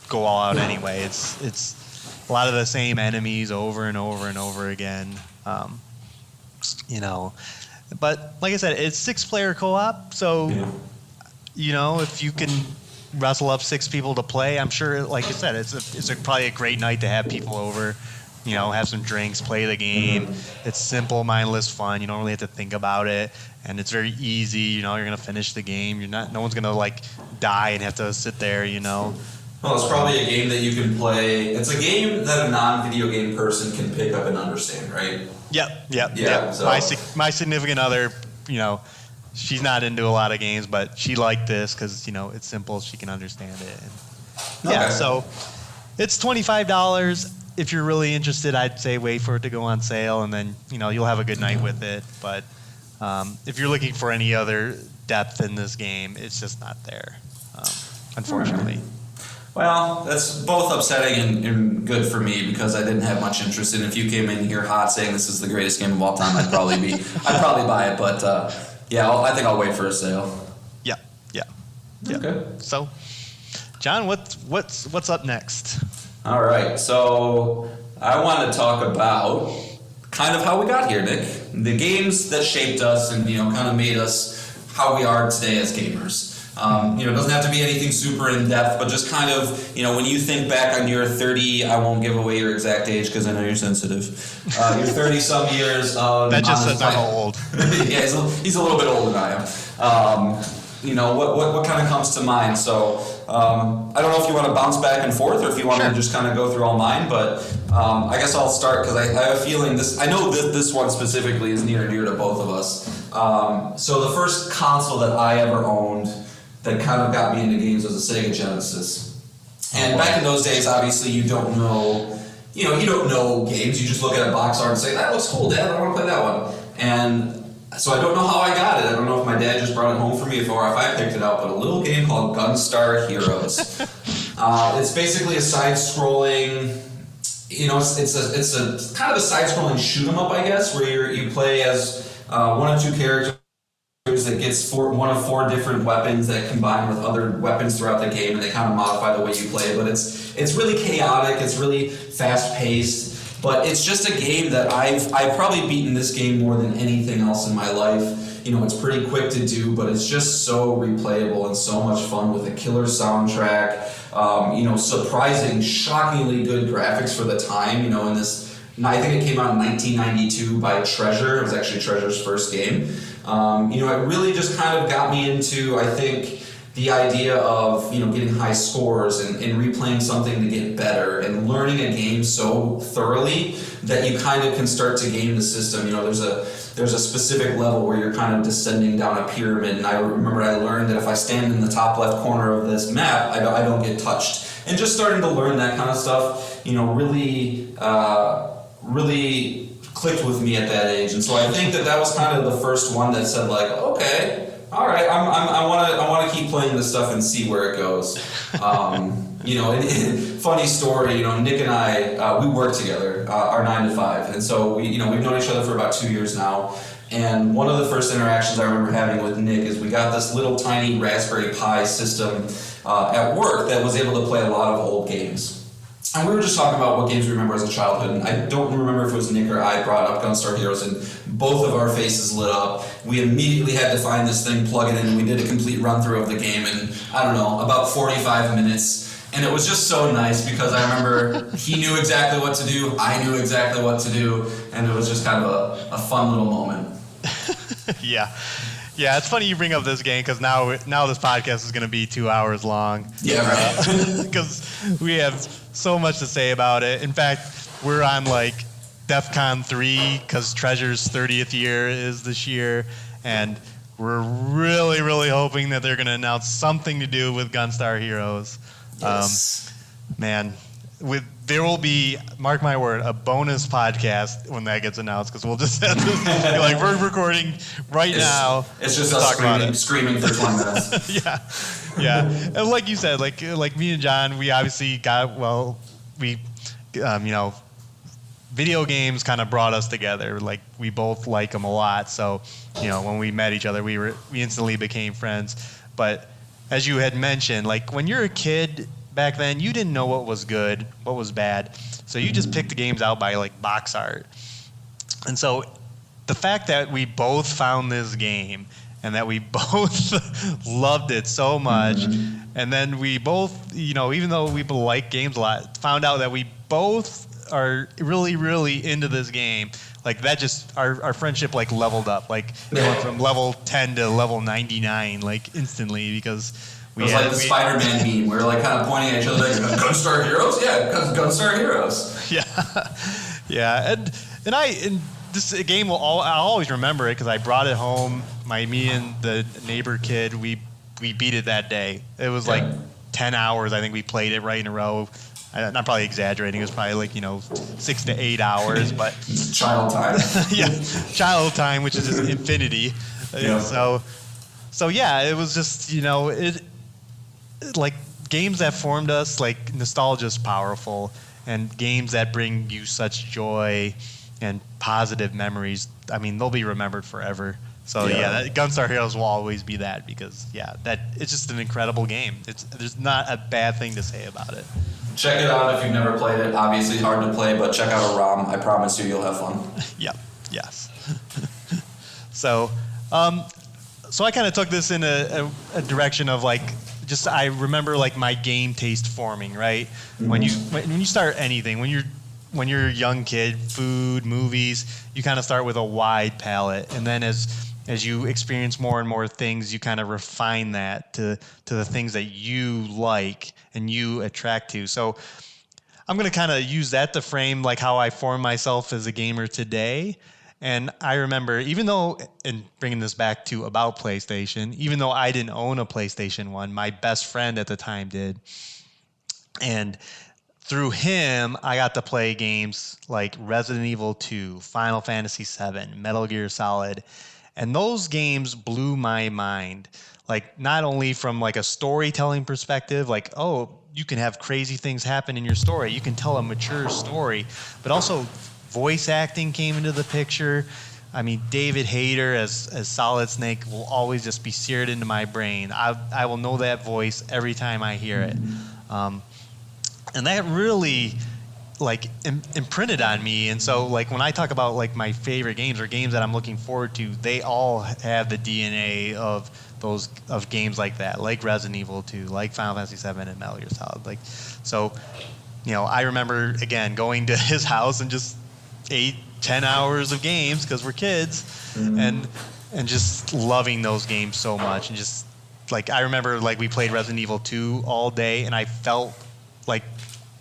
go all out anyway. It's a lot of the same enemies over and over and over again. You know, but like I said, it's 6-player co-op. So you know, if you can wrestle up 6 people to play, I'm sure, like I said, it's probably a great night to have people over, you know, have some drinks, play the game. It's simple, mindless fun. You don't really have to think about it, and it's very easy. You know, you're gonna finish the game. No one's gonna like die and have to sit there, you know. Well, it's probably a game that you can play. It's a game that a non-video game person can pick up and understand, right? Yep. So. My significant other, you know, she's not into a lot of games, but she liked this because, you know, it's simple. She can understand it. And yeah, so it's $25. If you're really interested, I'd say wait for it to go on sale, and then, you know, you'll have a good night with it. But if you're looking for any other depth in this game, it's just not there, unfortunately. Well, that's both upsetting and good for me, because I didn't have much interest in it. If you came in here hot saying this is the greatest game of all time, I'd probably buy it. But yeah, I think I'll wait for a sale. Yeah. Okay. So, John, what's up next? All right. So I want to talk about kind of how we got here, Nick. The games that shaped us and, you know, kind of made us how we are today as gamers. You know, it doesn't have to be anything super in depth, but just kind of, you know, when you think back on your 30, I won't give away your exact age because I know you're sensitive. Your 30 some years. That just says I'm old. Yeah, he's a little bit older than I am. You know, what kind of comes to mind? So I don't know if you want to bounce back and forth or if you want to just kind of go through all mine, but I guess I'll start because I have a feeling I know that this one specifically is near and dear to both of us. So the first console that I ever owned that kind of got me into games was a Sega Genesis. And back in those days, obviously, you don't know games. You just look at a box art and say, that looks cool, Dad, I want to play that one. And so I don't know how I got it. I don't know if my dad just brought it home for me or if I picked it out, but a little game called Gunstar Heroes. It's basically a side-scrolling, you know, it's a kind of a side-scrolling shoot-'em-up, I guess, where you play as one of two characters that gets one of 4 different weapons that combine with other weapons throughout the game, and they kind of modify the way you play it. But it's really chaotic, it's really fast-paced, but it's just a game that I've probably beaten this game more than anything else in my life. You know, it's pretty quick to do, but it's just so replayable and so much fun with a killer soundtrack. You know, surprising, shockingly good graphics for the time. You know, I think it came out in 1992 by Treasure. It was actually Treasure's first game. You know, it really just kind of got me into, I think, the idea of, you know, getting high scores and replaying something to get better and learning a game so thoroughly that you kind of can start to game the system. You know, there's a specific level where you're kind of descending down a pyramid, and I remember I learned that if I stand in the top left corner of this map, I don't get touched. And just starting to learn that kind of stuff, you know, really clicked with me at that age. And so I think that was kind of the first one that said, like, okay, all right, I want to keep playing this stuff and see where it goes. You know, and funny story, you know, Nick and I, we work together, our 9 to 5, and so we've known each other for about 2 years now. And one of the first interactions I remember having with Nick is we got this little tiny Raspberry Pi system at work that was able to play a lot of old games. And we were just talking about what games we remember as a childhood, and I don't remember if it was Nick or I brought up Gunstar Heroes, and both of our faces lit up. We immediately had to find this thing, plug it in, and we did a complete run-through of the game in, I don't know, about 45 minutes. And it was just so nice because I remember he knew exactly what to do, I knew exactly what to do, and it was just kind of a fun little moment. Yeah. Yeah, it's funny you bring up this game because now this podcast is going to be 2 hours long. Yeah, right. Because we have so much to say about it. In fact, we're on like DEF CON 3 because Treasure's 30th year is this year, and we're really, really hoping that they're going to announce something to do with Gunstar Heroes. Yes. Man, there will be, mark my word, a bonus podcast when that gets announced, because we'll just have to be like, we're recording now. It's just us screaming for 20 minutes. Yeah. And like you said, like me and John, we obviously video games kind of brought us together. Like, we both like them a lot. So, you know, when we met each other, we instantly became friends. But as you had mentioned, like, when you're a kid back then, you didn't know what was good, what was bad. So you just picked the games out by like box art. And so the fact that we both found this game and that we both loved it so much, and then we both, you know, even though we like games a lot, found out that we both are really, really into this game. Like, that just, our friendship like leveled up. Like, we went from level 10 to level 99 like instantly, because it was like the Spider-Man meme. We were like kind of pointing at each other like, Gunstar Heroes? Yeah, Gunstar Heroes. Yeah. And this game I'll always remember it because I brought it home. Me and the neighbor kid, we beat it that day. It was like 10 hours. I think we played it right in a row. I'm probably exaggerating. It was probably like, 6 to 8 hours, but child time. Yeah, child time, which is just infinity. Yeah. So yeah, it was just, like, games that formed us. Like, nostalgia's powerful, and games that bring you such joy and positive memories, I mean, they'll be remembered forever. So Gunstar Heroes will always be that, because it's just an incredible game. There's not a bad thing to say about it. Check it out if you've never played it. Obviously hard to play, but check out a ROM. I promise you'll have fun. Yep. Yes. So I kind of took this in a direction of like, just, I remember like my game taste forming, right? Mm-hmm. When you start anything, when you're a young kid, food, movies, you kind of start with a wide palette, and then as you experience more and more things, you kind of refine that to the things that you like and you attract to. So I'm going to kind of use that to frame like how I form myself as a gamer today. And I remember, even though, and bringing this back to about PlayStation, even though I didn't own a PlayStation 1, my best friend at the time did. And through him, I got to play games like Resident Evil 2, Final Fantasy 7, Metal Gear Solid. And those games blew my mind. Like, not only from like a storytelling perspective, like, oh, you can have crazy things happen in your story, you can tell a mature story, but also voice acting came into the picture. I mean, David Hayter as Solid Snake will always just be seared into my brain. I will know that voice every time I hear it. And that really like imprinted on me. And so like when I talk about like my favorite games or games that I'm looking forward to, they all have the DNA of games like that, like Resident Evil 2, like Final Fantasy 7 and Metal Gear Solid. Like, so, I remember again going to his house and just 8-10 hours of games because we're kids, and just loving those games so much, and just like I remember like we played Resident Evil 2 all day, and I felt like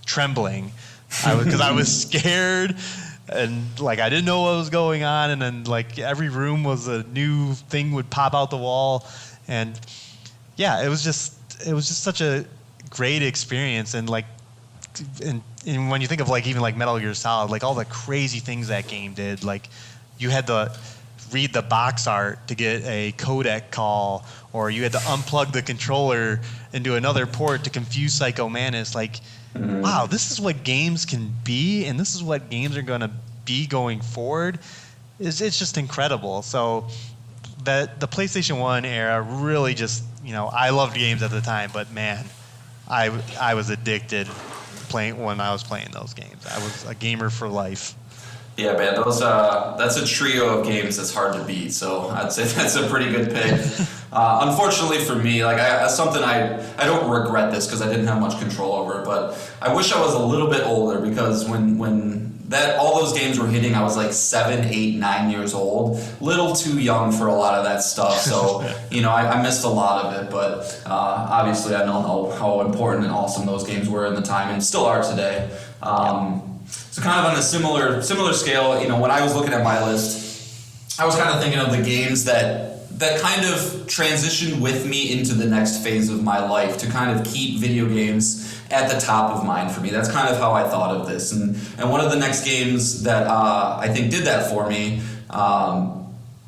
trembling. Because I was scared, and like I didn't know what was going on, and then like every room was a new thing would pop out the wall, and yeah, it was just such a great experience. And like and when you think of like even like Metal Gear Solid, like all the crazy things that game did, like you had to read the box art to get a codec call, or you had to unplug the controller into another port to confuse Psycho Mantis. Like, wow, this is what games can be, and this is what games are going to be going forward. It's just incredible. So the PlayStation 1 era really just, I loved games at the time, but man, I was addicted when I was playing those games. I was a gamer for life. Yeah, man, that's a trio of games that's hard to beat. So I'd say that's a pretty good pick. Unfortunately for me, like I don't regret this because I didn't have much control over it, but I wish I was a little bit older, because when all those games were hitting, I was like 7, 8, 9 years old, little too young for a lot of that stuff. So I missed a lot of it, but obviously I know how important and awesome those games were in the time and still are today. So kind of on a similar scale, when I was looking at my list, I was kind of thinking of the games that kind of transitioned with me into the next phase of my life to kind of keep video games at the top of mind for me. That's kind of how I thought of this. And one of the next games that I think did that for me,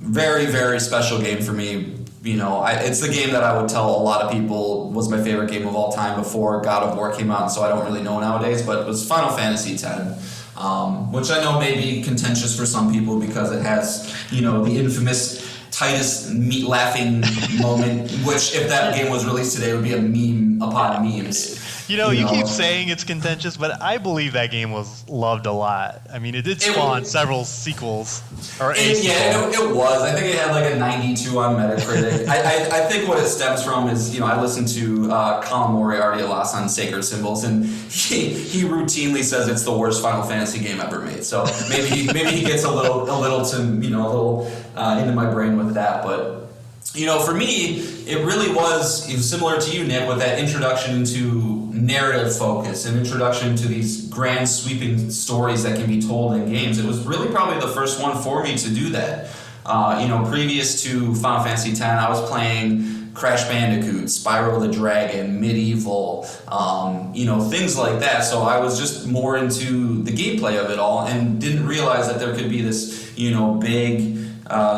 very, very special game for me. It's the game that I would tell a lot of people was my favorite game of all time before God of War came out, and so I don't really know nowadays, but it was Final Fantasy X, which I know may be contentious for some people because it has, the infamous Titus meat laughing moment, which if that game was released today would be a meme upon memes. You keep saying it's contentious, but I believe that game was loved a lot. I mean, it did spawn several sequels. It was. I think it had like a 92 on Metacritic. I think what it stems from is, I listened to Colin Moriarty a lot on Sacred Symbols, and he routinely says it's the worst Final Fantasy game ever made. So maybe he gets a little into my brain with that, but. For me, it really was similar to you, Nick, with that introduction into narrative focus and introduction to these grand sweeping stories that can be told in games. It was really probably the first one for me to do that. Previous to Final Fantasy X, I was playing Crash Bandicoot, Spyro the Dragon, Medieval, things like that. So I was just more into the gameplay of it all and didn't realize that there could be this, big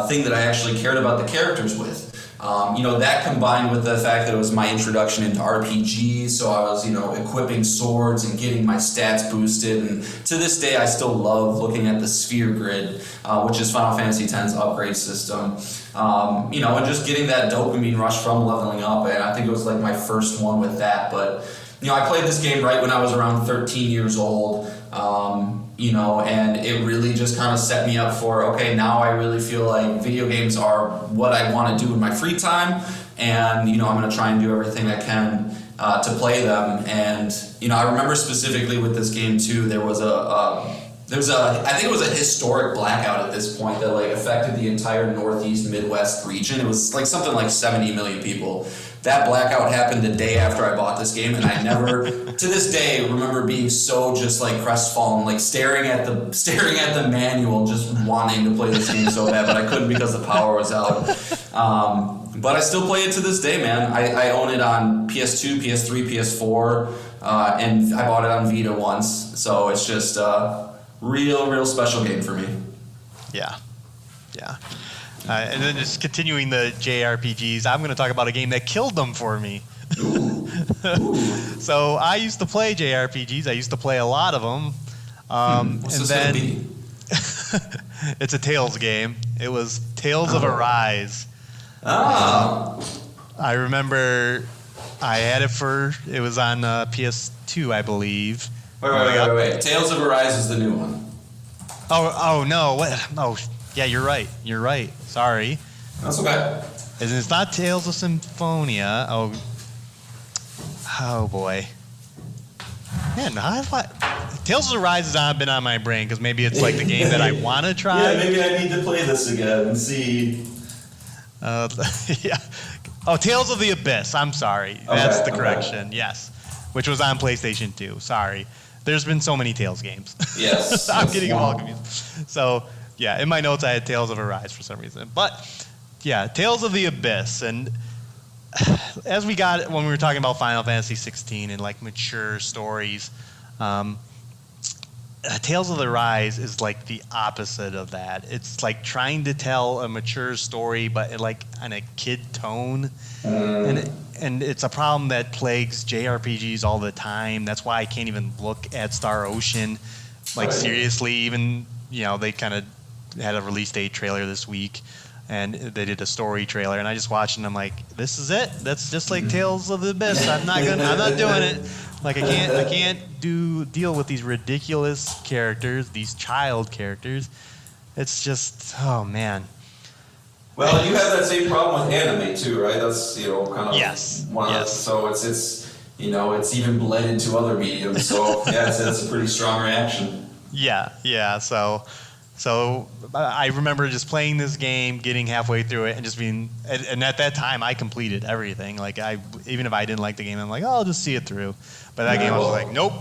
thing that I actually cared about the characters with. That combined with the fact that it was my introduction into RPGs, so I was, equipping swords and getting my stats boosted, and to this day I still love looking at the sphere grid, which is Final Fantasy X's upgrade system, and just getting that dopamine rush from leveling up, and I think it was like my first one with that, but, I played this game right when I was around 13 years old, and it really just kind of set me up for, okay, now I really feel like video games are what I want to do in my free time, and, I'm going to try and do everything I can to play them, and, I remember specifically with this game, too, there was I think it was a historic blackout at this point that, like, affected the entire Northeast Midwest region. It was, like, something like 70 million people. That blackout happened the day after I bought this game, and I never, to this day, remember being so just like crestfallen, like staring at the manual, just wanting to play this game so bad, but I couldn't because the power was out. But I still play it to this day, man. I own it on PS2, PS3, PS4, and I bought it on Vita once, so it's just a real special game for me. Yeah. And then just continuing the JRPGs, I'm going to talk about a game that killed them for me. So I used to play JRPGs. I used to play a lot of them. What's this going to be? It's a Tales game. It was Tales of Arise. I remember I had it was on PS2, I believe. Wait. Tales of Arise is the new one. Oh no. What? Oh, yeah, you're right. Sorry. That's okay. It's not Tales of Symphonia. Oh boy. Man, Tales of Arise has been on my brain because maybe it's like the game that I want to try. Yeah, maybe I need to play this again and see. Yeah. Oh, Tales of the Abyss. I'm sorry. That's the correction. Yes. Which was on PlayStation 2. Sorry. There's been so many Tales games. Yes. I'm getting them all confused. So, yeah, in my notes I had Tales of Arise for some reason. But, yeah, Tales of the Abyss. And as we got, when we were talking about Final Fantasy 16 and, like, mature stories, Tales of the Rise is like the opposite of that. It's like trying to tell a mature story, but like on a kid tone, and it's a problem that plagues JRPGs all the time. That's why I can't even look at Star Ocean, like seriously. Even they kind of had a release date trailer this week, and they did a story trailer, and I just watched and I'm like, this is it. That's just like Tales of the Abyss. I'm not doing it. Like I can't deal with these ridiculous characters, these child characters. It's just, oh man. Well, you have that same problem with anime too, right? That's kind of one of so it's even bled into other mediums. So yeah, it's a pretty strong reaction. Yeah. So I remember just playing this game, getting halfway through it, and just being, and at that time I completed everything. Like even if I didn't like the game, I'm like, oh, I'll just see it through. But that game I was like, nope,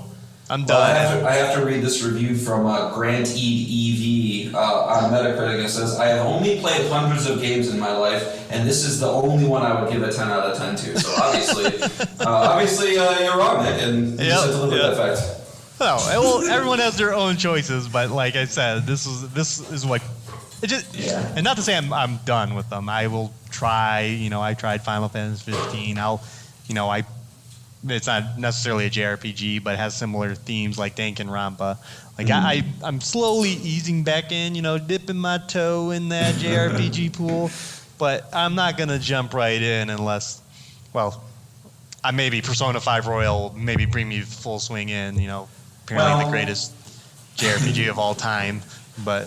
I'm done. I have to read this review from Grant EV on Metacritic. It says, I have only played hundreds of games in my life, and this is the only one I would give a 10 out of 10 to. So obviously, you're wrong, Nick, and you just have to live with that fact. Well, everyone has their own choices, but like I said, this is what it just. Yeah. And not to say I'm done with them. I will try. I tried Final Fantasy 15. It's not necessarily a JRPG, but it has similar themes like Danganronpa. Like I'm slowly easing back in. Dipping my toe in that JRPG pool, but I'm not gonna jump right in unless, maybe Persona 5 Royal maybe bring me full swing in. Apparently the greatest JRPG of all time, but.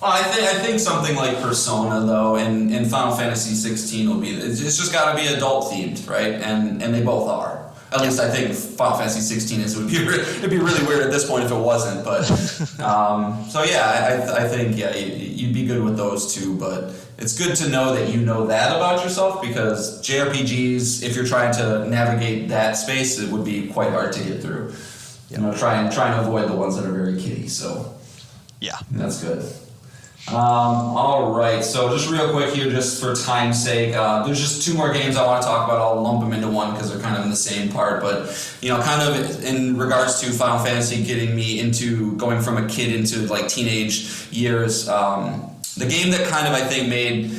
Well, I think something like Persona though, and Final Fantasy 16 will be. It's just got to be adult themed, right? And they both are. At least I think Final Fantasy 16 is. It'd be really weird at this point if it wasn't. But so yeah, I think you'd be good with those two. But it's good to know that you know that about yourself, because JRPGs, if you're trying to navigate that space, it would be quite hard to get through. Try and avoid the ones that are very kiddie. So yeah, that's good. All right, so just real quick here, just for time's sake, there's just two more games I want to talk about. I'll lump them into one because they're kind of in the same part, but kind of in regards to Final Fantasy getting me into going from a kid into like teenage years, the game that kind of I think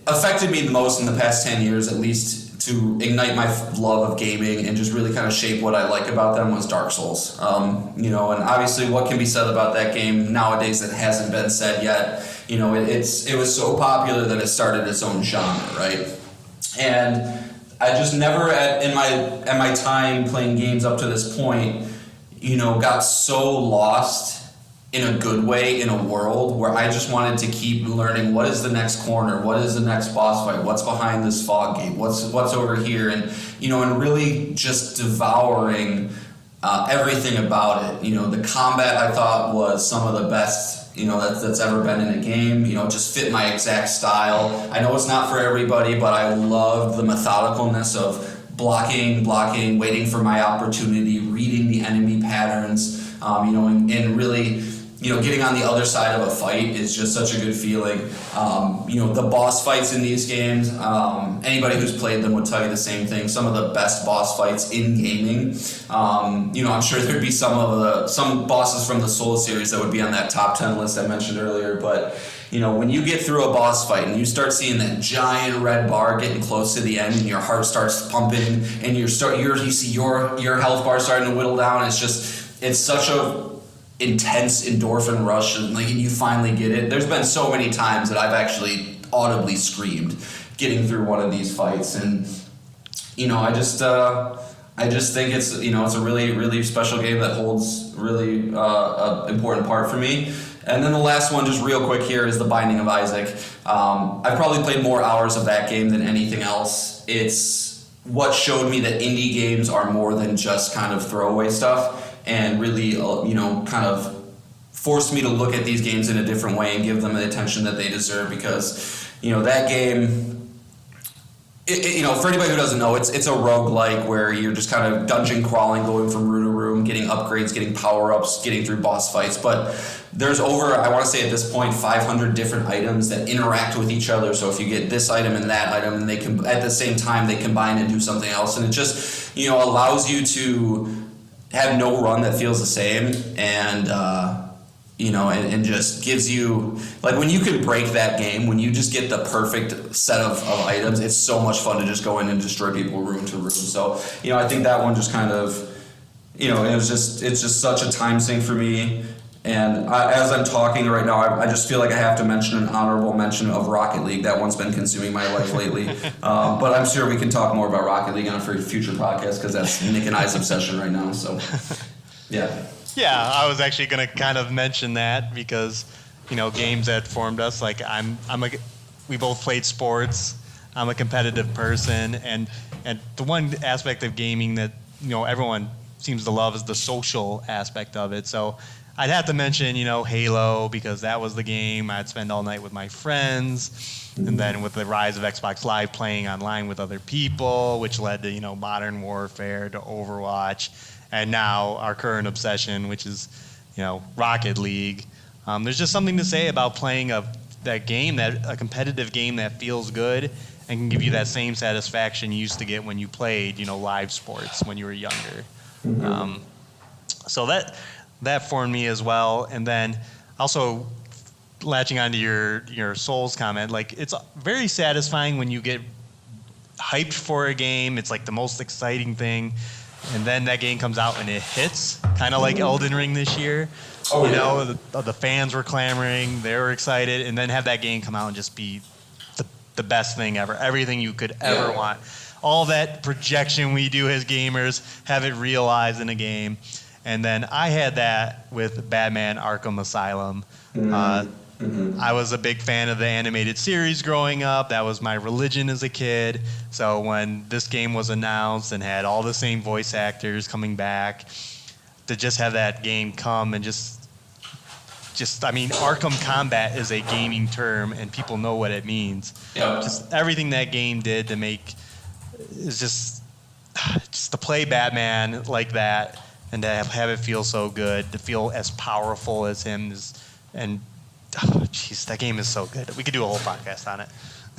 affected me the most in the past 10 years at least, to ignite my love of gaming and just really kind of shape what I like about them, was Dark Souls. And obviously what can be said about that game nowadays that hasn't been said yet. It was so popular that it started its own genre, right? And I just never at my time playing games up to this point, got so lost in a good way in a world where I just wanted to keep learning what is the next corner, what is the next boss fight, what's behind this fog gate, what's over here, and and really just devouring everything about it. The combat I thought was some of the best that's ever been in a game. It just fit my exact style. I know it's not for everybody, but I loved the methodicalness of blocking, waiting for my opportunity, reading the enemy patterns, and really getting on the other side of a fight is just such a good feeling. The boss fights in these games, anybody who's played them would tell you the same thing. Some of the best boss fights in gaming. I'm sure there'd be some bosses from the Souls series that would be on that top 10 list I mentioned earlier. But when you get through a boss fight and you start seeing that giant red bar getting close to the end, and your heart starts pumping, and you see your health bar starting to whittle down, it's such a intense endorphin rush, and you finally get it. There's been so many times that I've actually audibly screamed getting through one of these fights, and I just think it's it's a really, really special game that holds really an important part for me. And then the last one, just real quick here, is The Binding of Isaac. I've probably played more hours of that game than anything else. It's what showed me that indie games are more than just kind of throwaway stuff, and really, kind of forced me to look at these games in a different way and give them the attention that they deserve, because, that game, For anybody who doesn't know, it's a roguelike where you're just kind of dungeon crawling, going from room to room, getting upgrades, getting power-ups, getting through boss fights. But there's I want to say at this point, 500 different items that interact with each other. So if you get this item and that item, and they can at the same time they combine and do something else, and it just allows you to have no run that feels the same, and and just gives you, like, when you can break that game, when you just get the perfect set of items, it's so much fun to just go in and destroy people room to room. So, I think that one just kind of, it's just such a time sink for me. And as I'm talking right now, I just feel like I have to mention an honorable mention of Rocket League. That one's been consuming my life lately. But I'm sure we can talk more about Rocket League on a future podcast, because that's Nick and I's obsession right now. So, yeah. Yeah, I was actually going to kind of mention that because, games that formed us. Like we both played sports. I'm a competitive person, and the one aspect of gaming that everyone seems to love is the social aspect of it. So I'd have to mention Halo, because that was the game I'd spend all night with my friends, and then with the rise of Xbox Live, playing online with other people, which led to Modern Warfare, to Overwatch. And now our current obsession, which is, Rocket League. There's just something to say about playing a competitive game that feels good and can give you that same satisfaction you used to get when you played, live sports when you were younger. So that formed me as well. And then also latching onto your Souls comment, like, it's very satisfying when you get hyped for a game. It's like the most exciting thing. And then that game comes out and it hits, kind of like Elden Ring this year. The fans were clamoring, they were excited, and then have that game come out and just be the best thing ever. Everything you could ever want. All that projection we do as gamers, have it realized in a game. And then I had that with Batman Arkham Asylum. I was a big fan of the animated series growing up. That was my religion as a kid. So when this game was announced and had all the same voice actors coming back, to just have that game come and Arkham Combat is a gaming term, and people know what it means. Yep. Just everything that game did to make is just to play Batman like that, and to have it feel so good, to feel as powerful as him and that game is so good. We could do a whole podcast on it.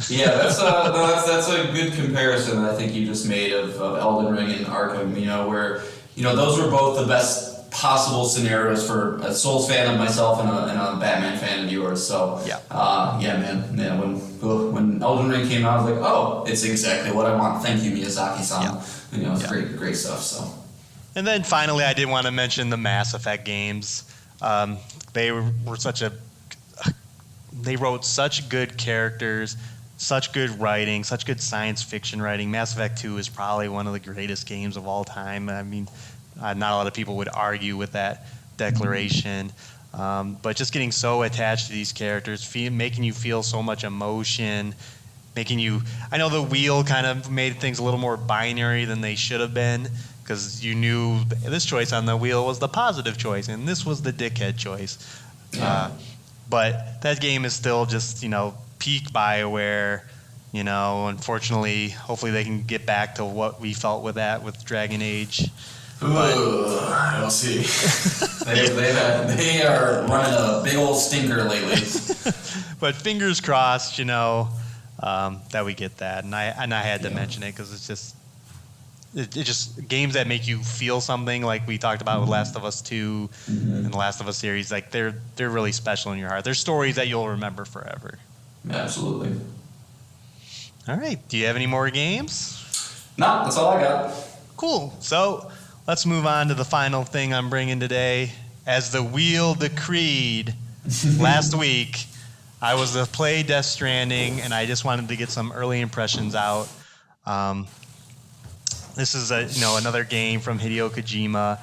Yeah, that's a good comparison that I think you just made of Elden Ring and Arkham. Where those were both the best possible scenarios for a Souls fan of myself and a Batman fan of yours. So man. Yeah, when Elden Ring came out, I was like, oh, it's exactly what I want. Thank you, Miyazaki-san. It's great stuff. So. And then finally, I did want to mention the Mass Effect games. They wrote such good characters, such good writing, such good science fiction writing. Mass Effect 2 is probably one of the greatest games of all time. I mean, not a lot of people would argue with that declaration. But just getting so attached to these characters, making you feel so much emotion, I know the wheel kind of made things a little more binary than they should have been, because you knew this choice on the wheel was the positive choice, and this was the dickhead choice. But that game is still just, peak BioWare. Unfortunately, hopefully they can get back to what we felt with Dragon Age. We'll see. They are running a big old stinker lately. But fingers crossed, that we get that. And I had to mention it because it's just games that make you feel something, like we talked about with Last of Us 2 and the Last of Us series. Like they're really special in your heart. They're stories that you'll remember forever. Absolutely. All right. Do you have any more games? No, that's all I got. Cool. So let's move on to the final thing I'm bringing today. As the wheel decreed last week, I was to play Death Stranding, and I just wanted to get some early impressions out. This is another game from Hideo Kojima,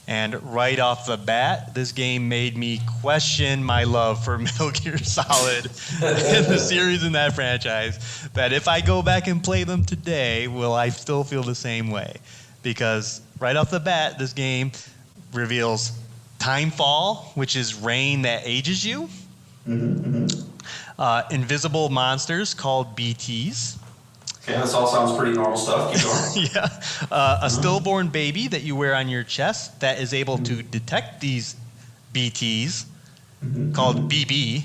and right off the bat, this game made me question my love for Metal Gear Solid and the series in that franchise. That if I go back and play them today, will I still feel the same way? Because right off the bat, this game reveals Timefall, which is rain that ages you. Invisible monsters called BTs. Okay, this all sounds pretty normal stuff. Keep going. Yeah. A stillborn baby that you wear on your chest that is able to detect these BTs, called BB.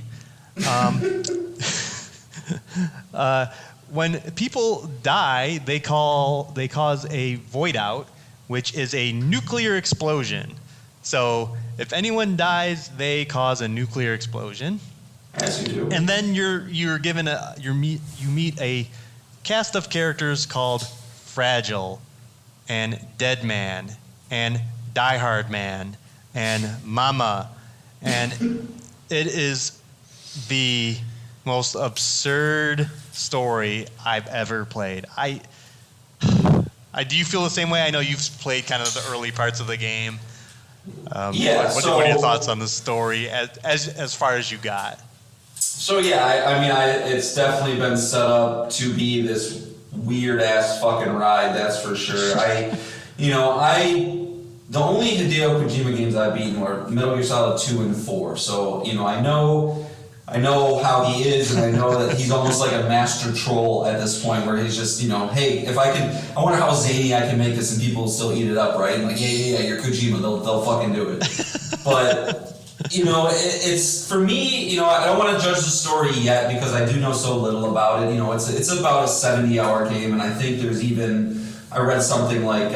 When people die, they cause a void out, which is a nuclear explosion. So if anyone dies, they cause a nuclear explosion. As you do. And then you're given you meet a cast of characters called Fragile, and Dead Man, and Die Hard Man, and Mama, and it is the most absurd story I've ever played. Do you feel the same way? I know you've played kind of the early parts of the game. Yeah. What are your thoughts on the story as far as you got? So yeah, I mean, it's definitely been set up to be this weird ass fucking ride. That's for sure. The only Hideo Kojima games I've beaten were Metal Gear Solid 2 and 4. So I know how he is, and I know that he's almost like a master troll at this point, where he's just, hey, if I wonder how zany I can make this and people will still eat it up, right? And like, yeah, you're Kojima, they'll fucking do it. But, it's, for me, I don't want to judge the story yet because I do know so little about it. It's about a 70-hour game, and I think there's I read something like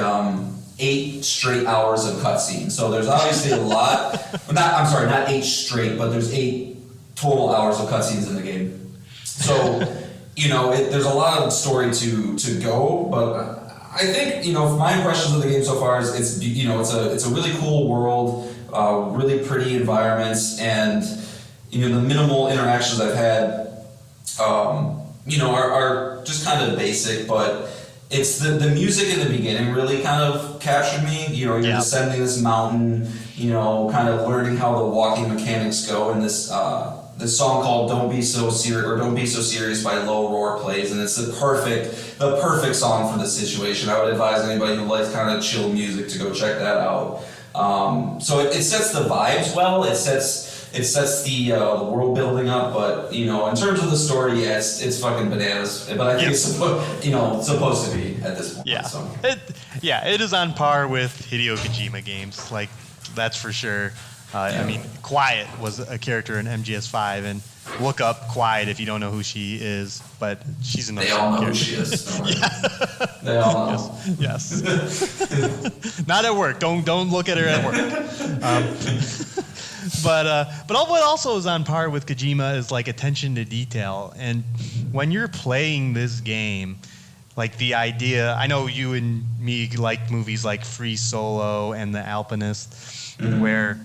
8 straight hours of cutscenes. So there's obviously a lot. Not 8 straight, but there's 8 total hours of cutscenes in the game. So, there's a lot of story to go, but I think, my impressions of the game so far is it's a really cool world, really pretty environments, and, the minimal interactions I've had, are just kind of basic, but it's the music in the beginning really kind of captured me. You're descending this mountain, kind of learning how the walking mechanics go, and this song called "Don't Be So Serious" or "Don't Be So Serious" by Low Roar plays, and it's the perfect song for the situation. I would advise anybody who likes kind of chill music to go check that out. So it sets the vibes well. It sets the world building up, but in terms of the story, yeah, it's fucking bananas. But I think it's supposed to be at this point. Yeah, so. It is on par with Hideo Kojima games, like that's for sure. I mean, Quiet was a character in MGS5, and look up Quiet if you don't know who she is, but she's an They all know character. who she is. They all know. Yes. Not at work. Don't look at her at work. But what also is on par with Kojima is like attention to detail. And when you're playing this game, like the idea, I know you and me like movies like Free Solo and The Alpinist, where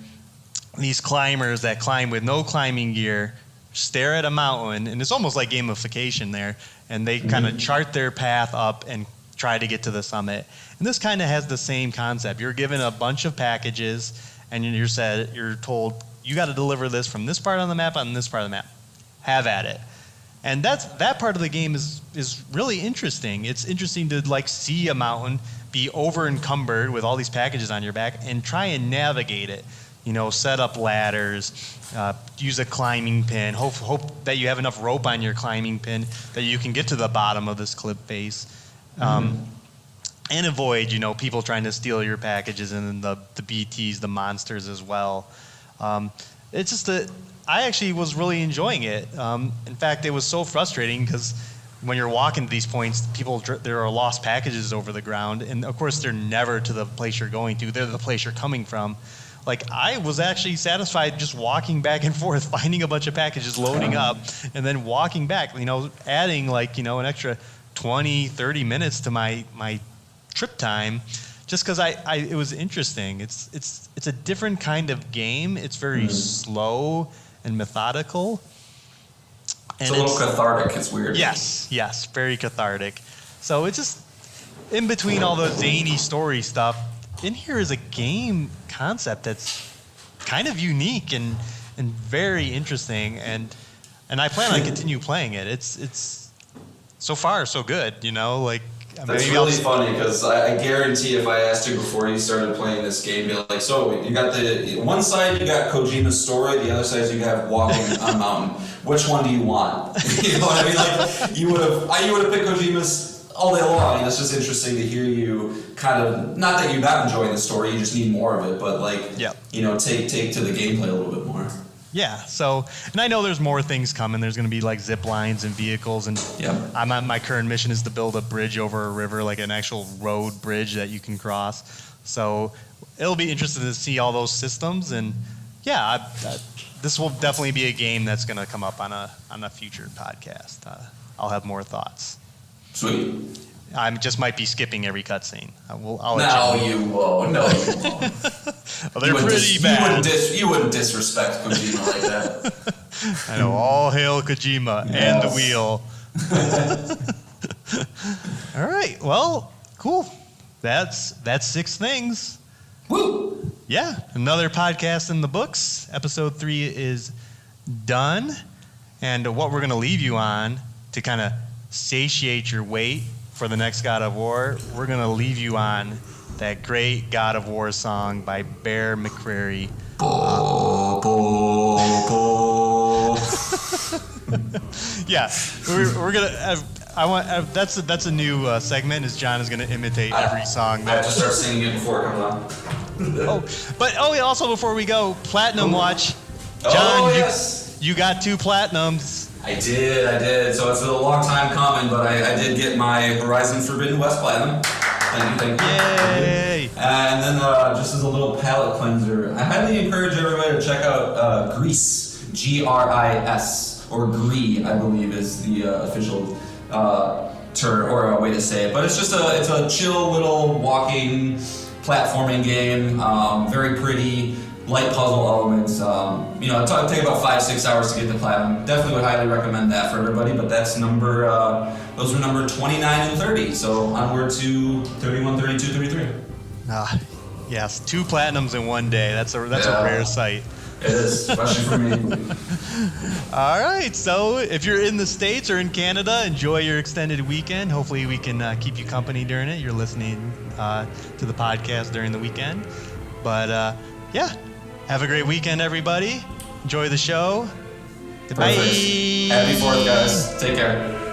these climbers that climb with no climbing gear stare at a mountain, and it's almost like gamification there, and they kind of chart their path up and try to get to the summit. And this kind of has the same concept. You're given a bunch of packages, and you're told you got to deliver this from this part on the map on this part of the map. Have at it. And that part of the game is really interesting. It's interesting to like see a mountain, be over encumbered with all these packages on your back, and try and navigate it. Set up ladders, use a climbing pin, hope that you have enough rope on your climbing pin that you can get to the bottom of this cliff face, and avoid, people trying to steal your packages, and then the BTs, the monsters as well. It's just that I actually was really enjoying it. In fact, it was so frustrating because when you're walking to these points, there are lost packages over the ground, and of course they're never to the place you're going to. They're the place you're coming from. Like, I was actually satisfied just walking back and forth, finding a bunch of packages, loading up, and then walking back, adding an extra 20, 30 minutes to my trip time, just because it was interesting. It's a different kind of game. It's very slow and methodical. And it's a little cathartic. It's weird. Yes, very cathartic. So it's just, in between all the zany story stuff, in here is a game concept that's kind of unique and very interesting, and I plan on continue playing it. It's so far so good, That's really funny because I guarantee if I asked you before you started playing this game, be like, so you got one side you got Kojima's story, the other side you have walking on a mountain. Which one do you want? You know what I mean? Like you would have picked Kojima's all day long, and it's just interesting to hear you kind of, not that you're not enjoying the story, you just need more of it, but like, you know, take to the gameplay a little bit more. Yeah, so, and I know there's more things coming. There's going to be like zip lines and vehicles, and I'm on my current mission is to build a bridge over a river, like an actual road bridge that you can cross. So it'll be interesting to see all those systems, and yeah, this will definitely be a game that's going to come up on a future podcast. I'll have more thoughts. Sweet. I just might be skipping every cutscene. I'll let you won't. No, you won't. Well, they're pretty bad. You wouldn't disrespect Kojima like that. I know. All hail Kojima and the wheel. All right. Well, cool. That's 6 things. Woo! Yeah. Another podcast in the books. Episode 3 is done. And what we're going to leave you on to kind of satiate your wait for the next God of War, we're going to leave you on that great God of War song by Bear McCreary. Yeah, we're gonna. That's a new segment. Is John is gonna imitate every song. I have to start singing it before it comes on. Yeah, also before we go, Platinum Watch. John, yes. you got 2 platinums. I did. So it's a long time coming, but I did get my Horizon Forbidden West Platinum. Thank you. Yay! And then just as a little palate cleanser, I highly encourage everybody to check out Grease, Gris, or Gree, I believe is the official term or a way to say it. But it's a chill little walking platforming game, very pretty. Light puzzle elements. It'll take about 5-6 hours to get the platinum. Definitely would highly recommend that for everybody. But that's those are number 29 and 30. So onward to 31, 32, 33. Yes, 2 platinums in one day. That's a rare sight. It is, especially for me. All right. So if you're in the States or in Canada, enjoy your extended weekend. Hopefully we can keep you company during it. You're listening to the podcast during the weekend. But yeah. Have a great weekend, everybody. Enjoy the show. Goodbye. Perfect. Happy 4th, guys. Take care.